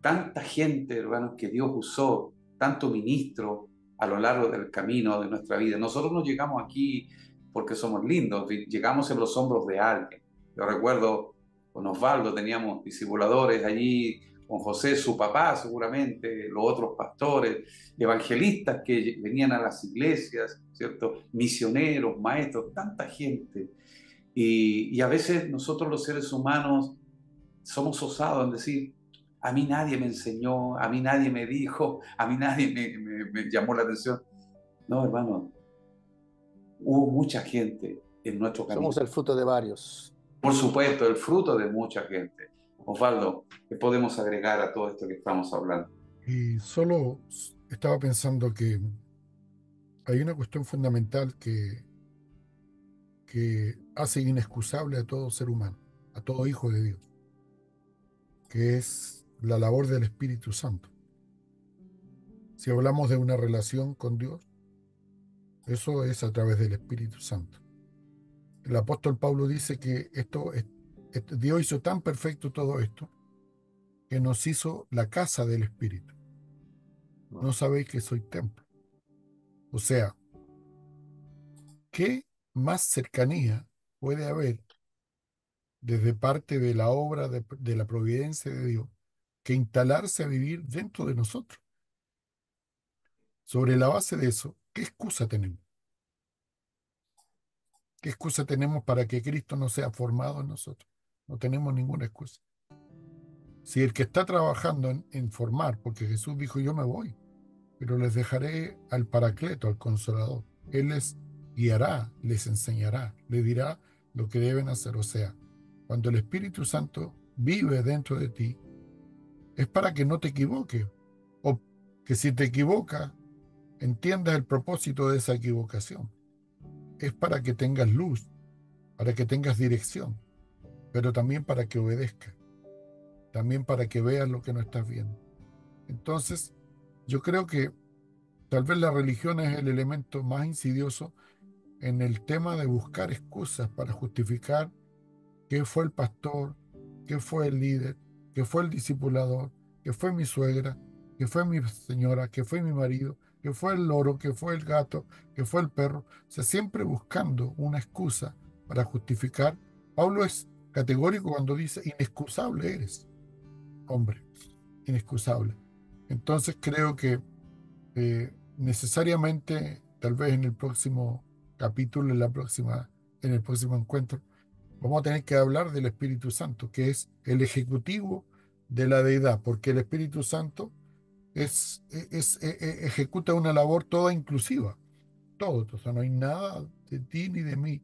tanta gente, hermanos, que Dios usó, tanto ministro a lo largo del camino de nuestra vida. Nosotros no llegamos aquí porque somos lindos, llegamos en los hombros de alguien. Yo recuerdo con Osvaldo teníamos discipuladores allí, con José, su papá seguramente, los otros pastores, evangelistas que venían a las iglesias, ¿cierto? Misioneros, maestros, tanta gente. Y a veces nosotros los seres humanos somos osados en decir, a mí nadie me enseñó, a mí nadie me dijo, a mí nadie me llamó la atención. No, hermano, hubo mucha gente en nuestro camino. Somos el fruto de varios. Por supuesto, el fruto de mucha gente. Osvaldo, ¿qué podemos agregar a todo esto que estamos hablando? Y solo estaba pensando que hay una cuestión fundamental que hace inexcusable a todo ser humano, a todo hijo de Dios, que es la labor del Espíritu Santo. Si hablamos de una relación con Dios, eso es a través del Espíritu Santo. El apóstol Pablo dice que Dios hizo tan perfecto todo esto que nos hizo la casa del Espíritu. No sabéis que soy templo. O sea, ¿qué más cercanía puede haber desde parte de la obra de la providencia de Dios que instalarse a vivir dentro de nosotros? Sobre la base de eso, ¿qué excusa tenemos? ¿Qué excusa tenemos para que Cristo no sea formado en nosotros? No tenemos ninguna excusa. Si el que está trabajando en formar, porque Jesús dijo, yo me voy, pero les dejaré al Paracleto, al Consolador. Él les guiará, les enseñará, les dirá lo que deben hacer. O sea, cuando el Espíritu Santo vive dentro de ti, es para que no te equivoques, o que si te equivocas, entiendas el propósito de esa equivocación. Es para que tengas luz, para que tengas dirección, pero también para que obedezcas, también para que veas lo que no estás viendo. Entonces, yo creo que tal vez la religión es el elemento más insidioso en el tema de buscar excusas para justificar qué fue el pastor, qué fue el líder, qué fue el discipulador, qué fue mi suegra, qué fue mi señora, qué fue mi marido, qué fue el loro, qué fue el gato, qué fue el perro. O sea, siempre buscando una excusa para justificar. Pablo es categórico cuando dice, inexcusable eres, hombre, inexcusable. Entonces creo que necesariamente, tal vez en el próximo capítulo, en el próximo encuentro, vamos a tener que hablar del Espíritu Santo, que es el ejecutivo de la deidad, porque el Espíritu Santo ejecuta una labor toda inclusiva, todo. O sea, no hay nada de ti ni de mí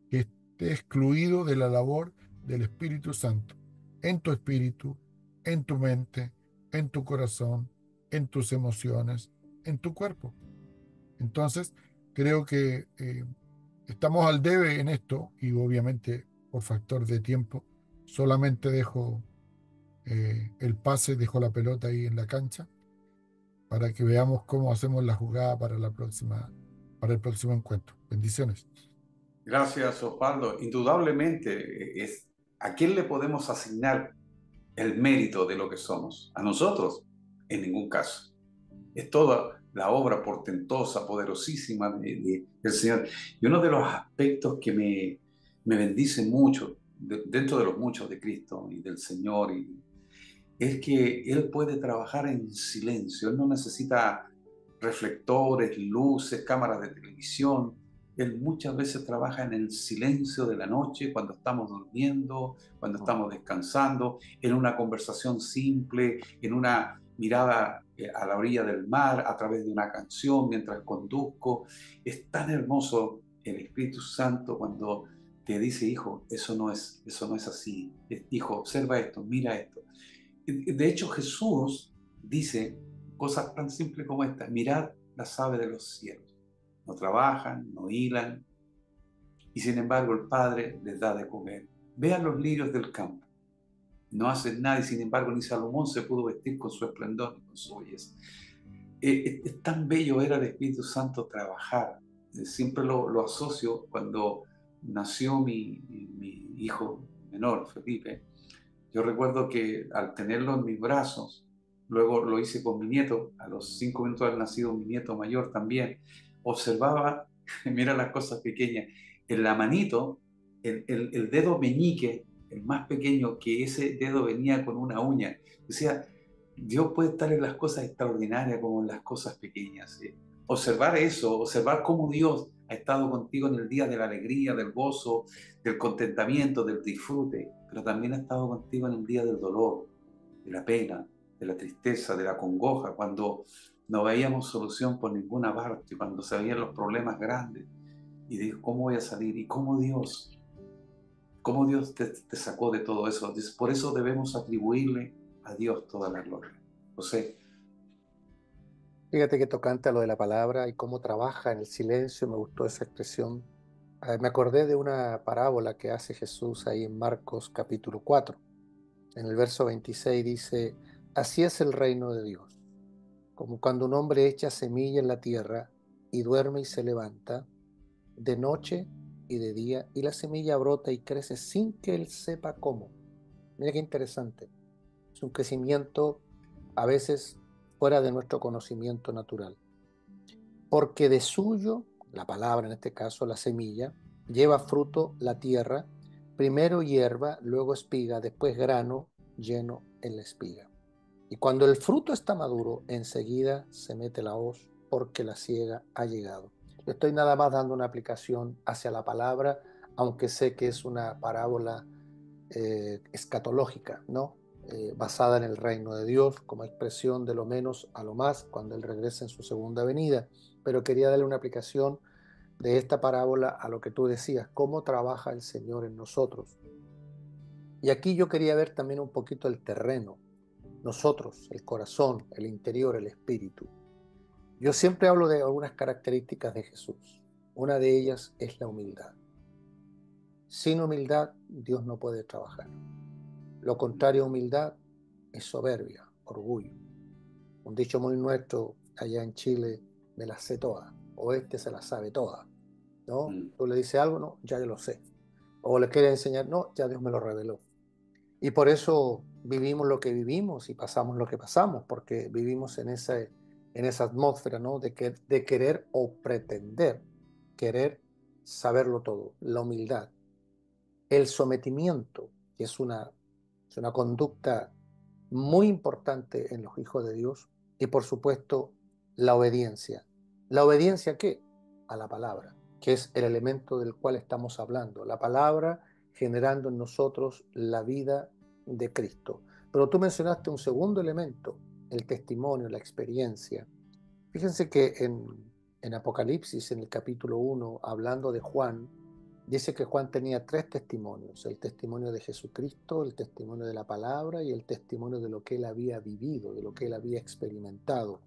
que esté excluido de la labor del Espíritu Santo, en tu espíritu, en tu mente, en tu corazón, en tus emociones, en tu cuerpo. Entonces, creo que estamos al debe en esto y obviamente por factor de tiempo solamente dejo el pase, dejo la pelota ahí en la cancha para que veamos cómo hacemos la jugada para para el próximo encuentro. Bendiciones. Gracias, Osvaldo. Indudablemente es a quién le podemos asignar el mérito de lo que somos. A nosotros, en ningún caso. Es toda la obra portentosa, poderosísima del Señor. Y uno de los aspectos que me bendice mucho, dentro de los muchos de Cristo y del Señor, es que Él puede trabajar en silencio. Él no necesita reflectores, luces, cámaras de televisión. Él muchas veces trabaja en el silencio de la noche, cuando estamos durmiendo, cuando estamos descansando, en una conversación simple, en una mirada a la orilla del mar, a través de una canción, mientras conduzco. Es tan hermoso el Espíritu Santo cuando te dice, hijo, eso no es así. Hijo, observa esto, mira esto. De hecho, Jesús dice cosas tan simples como esta: mirad las aves de los cielos. No trabajan, no hilan, y sin embargo el Padre les da de comer. Vean los lirios del campo. No hacen nada, y sin embargo ni Salomón se pudo vestir con su esplendor y con su belleza. Es tan bello ver al Espíritu Santo trabajar. Siempre lo asocio cuando nació mi hijo menor, Felipe. Yo recuerdo que al tenerlo en mis brazos, luego lo hice con mi nieto, a los 5 minutos de haber nacido mi nieto mayor también, observaba, mira las cosas pequeñas, en la manito, el dedo meñique, el más pequeño, que ese dedo venía con una uña. Decía, Dios puede estar en las cosas extraordinarias como en las cosas pequeñas. Observar eso, observar cómo Dios ha estado contigo en el día de la alegría, del gozo, del contentamiento, del disfrute, pero también ha estado contigo en el día del dolor, de la pena, de la tristeza, de la congoja, cuando no veíamos solución por ninguna parte, cuando se veían los problemas grandes. Y dijo, ¿cómo voy a salir? Y cómo Dios te sacó de todo eso. Por eso debemos atribuirle a Dios toda la gloria. José. Fíjate que tocante a lo de la palabra y cómo trabaja en el silencio, me gustó esa expresión. Me acordé de una parábola que hace Jesús ahí en Marcos capítulo 4. En el verso 26 dice, Así es el reino de Dios, como cuando un hombre echa semilla en la tierra y duerme y se levanta, de noche y de día, y la semilla brota y crece sin que él sepa cómo. Mira qué interesante. Es un crecimiento a veces fuera de nuestro conocimiento natural. Porque de suyo, la palabra en este caso, la semilla, lleva fruto la tierra, primero hierba, luego espiga, después grano lleno en la espiga. Y cuando el fruto está maduro, enseguida se mete la hoz porque la siega ha llegado. Yo estoy nada más dando una aplicación hacia la palabra, aunque sé que es una parábola escatológica, ¿no? Basada en el reino de Dios como expresión de lo menos a lo más cuando Él regrese en su segunda venida. Pero quería darle una aplicación de esta parábola a lo que tú decías, cómo trabaja el Señor en nosotros. Y aquí yo quería ver también un poquito el terreno, nosotros, el corazón, el interior, el espíritu. Yo siempre hablo de algunas características de Jesús. Una de ellas es la humildad. Sin humildad, Dios no puede trabajar. Lo contrario a humildad es soberbia, orgullo. Un dicho muy nuestro allá en Chile, me las sé todas, o este se las sabe todas, ¿no? Tú le dices algo, no, ya yo lo sé. O le quieres enseñar, no, ya Dios me lo reveló. Y por eso vivimos lo que vivimos y pasamos lo que pasamos, porque vivimos en esa atmósfera, ¿no? De querer o pretender querer saberlo todo, la humildad. El sometimiento, que es una conducta muy importante en los hijos de Dios, y por supuesto la obediencia. ¿La obediencia a qué? A la palabra, que es el elemento del cual estamos hablando. La palabra generando en nosotros la vida de Cristo. Pero tú mencionaste un segundo elemento, el testimonio, la experiencia. Fíjense que en Apocalipsis, en el capítulo 1, hablando de Juan, dice que Juan tenía 3 testimonios: el testimonio de Jesucristo, el testimonio de la palabra y el testimonio de lo que él había vivido, de lo que él había experimentado.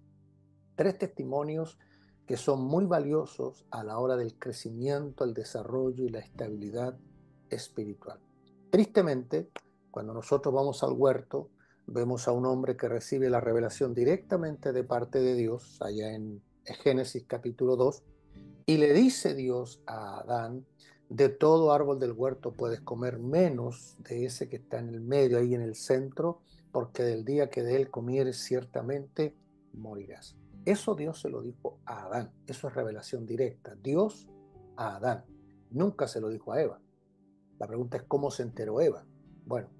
3 testimonios que son muy valiosos a la hora del crecimiento, el desarrollo y la estabilidad espiritual. Tristemente, cuando nosotros vamos al huerto, vemos a un hombre que recibe la revelación directamente de parte de Dios, allá en Génesis capítulo 2, y le dice Dios a Adán: de todo árbol del huerto puedes comer, menos de ese que está en el medio, ahí en el centro, porque del día que de él comieres ciertamente morirás. Eso Dios se lo dijo a Adán, eso es revelación directa. Dios a Adán, nunca se lo dijo a Eva. La pregunta es cómo se enteró Eva. Bueno,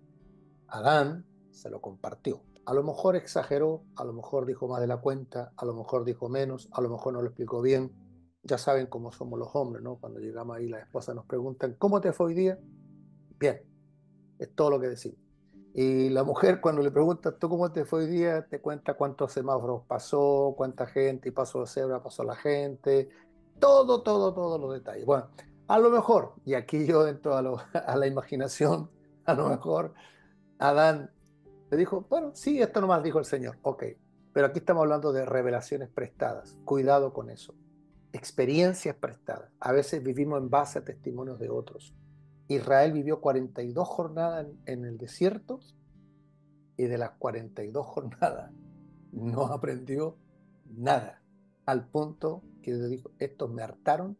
Adán se lo compartió. A lo mejor exageró, a lo mejor dijo más de la cuenta, a lo mejor dijo menos, a lo mejor no lo explicó bien. Ya saben cómo somos los hombres, ¿no? Cuando llegamos ahí, las esposas nos preguntan, ¿cómo te fue hoy día? Bien, es todo lo que decimos. Y la mujer, cuando le preguntas, ¿tú cómo te fue hoy día? Te cuenta cuántos semáforos pasó, cuánta gente, y pasó de cebra, pasó la gente, todos los detalles. Bueno, a lo mejor, y aquí yo entro a la imaginación, a lo mejor Adán le dijo, bueno, sí, esto nomás dijo el Señor, ok, pero aquí estamos hablando de revelaciones prestadas, cuidado con eso, experiencias prestadas. A veces vivimos en base a testimonios de otros. Israel vivió 42 jornadas en el desierto, y de las 42 jornadas no aprendió nada, al punto que dijo, estos me hartaron,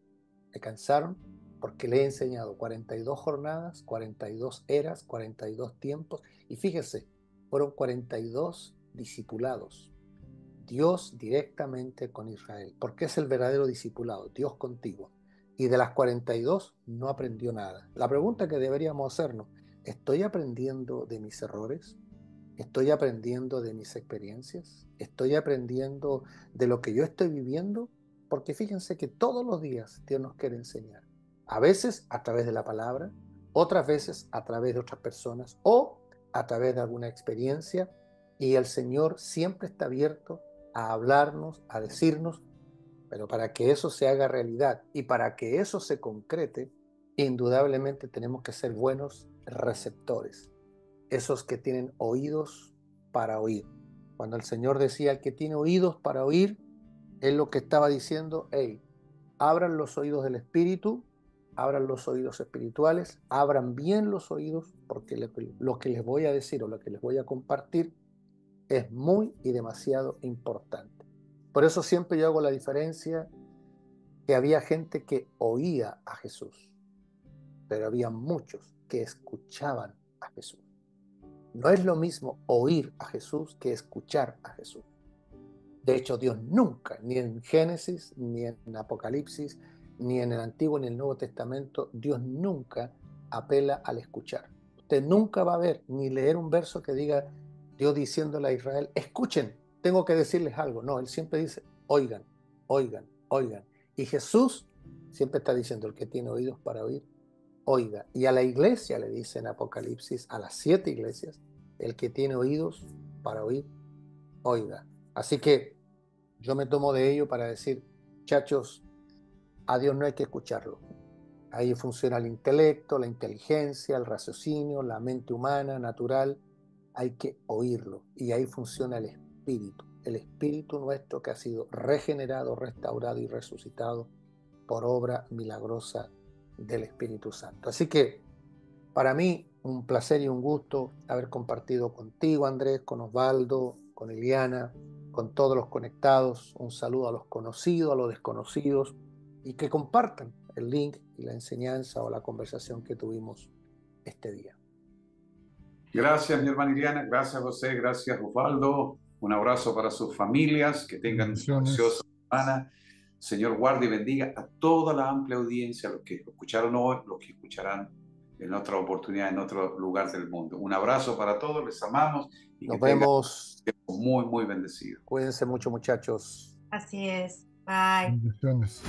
me cansaron, porque le he enseñado 42 jornadas, 42 eras, 42 tiempos, y fíjese, fueron 42 discipulados. Dios directamente con Israel, porque es el verdadero discipulado, Dios contigo. Y de las 42 no aprendió nada. La pregunta que deberíamos hacernos, ¿estoy aprendiendo de mis errores? ¿Estoy aprendiendo de mis experiencias? ¿Estoy aprendiendo de lo que yo estoy viviendo? Porque fíjense que todos los días Dios nos quiere enseñar. A veces a través de la palabra, otras veces a través de otras personas o a través de alguna experiencia. Y el Señor siempre está abierto a hablarnos, a decirnos, pero para que eso se haga realidad y para que eso se concrete, indudablemente tenemos que ser buenos receptores, esos que tienen oídos para oír. Cuando el Señor decía, el que tiene oídos para oír, es lo que estaba diciendo, hey, abran los oídos del Espíritu, abran los oídos espirituales, abran bien los oídos, porque lo que les voy a decir o lo que les voy a compartir es muy y demasiado importante. Por eso siempre yo hago la diferencia que había gente que oía a Jesús, pero había muchos que escuchaban a Jesús. No es lo mismo oír a Jesús que escuchar a Jesús. De hecho, Dios nunca, ni en Génesis, ni en Apocalipsis, ni en el Antiguo ni en el Nuevo Testamento, Dios nunca apela al escuchar. Usted nunca va a ver ni leer un verso que diga Dios diciéndole a Israel, escuchen, tengo que decirles algo. No, Él siempre dice, oigan, oigan, oigan. Y Jesús siempre está diciendo, el que tiene oídos para oír, oiga. Y a la iglesia le dice en Apocalipsis, a las 7 iglesias, el que tiene oídos para oír, oiga. Así que yo me tomo de ello para decir, muchachos, a Dios no hay que escucharlo. Ahí funciona el intelecto, la inteligencia, el raciocinio, la mente humana, natural. Hay que oírlo. Y ahí funciona el espíritu nuestro que ha sido regenerado, restaurado y resucitado por obra milagrosa del Espíritu Santo. Así que para mí un placer y un gusto haber compartido contigo, Andrés, con Osvaldo, con Eliana, con todos los conectados. Un saludo a los conocidos, a los desconocidos, y que compartan el link y la enseñanza o la conversación que tuvimos este día. Gracias, mi hermana Iliana. Gracias, José. Gracias, Osvaldo. Un abrazo para sus familias. Que tengan una preciosa semana. Señor, guarde y bendiga a toda la amplia audiencia, los que escucharon hoy, los que escucharán en otra oportunidad, en otro lugar del mundo. Un abrazo para todos. Les amamos. Y nos vemos. Muy, muy bendecidos. Cuídense mucho, muchachos. Así es. Bye. Bendiciones.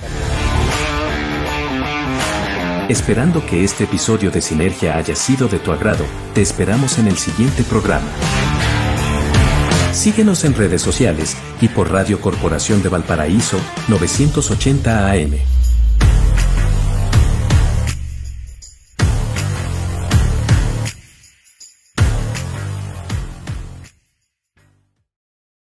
Esperando que este episodio de Sinergia haya sido de tu agrado, te esperamos en el siguiente programa. Síguenos en redes sociales y por Radio Corporación de Valparaíso 980 AM.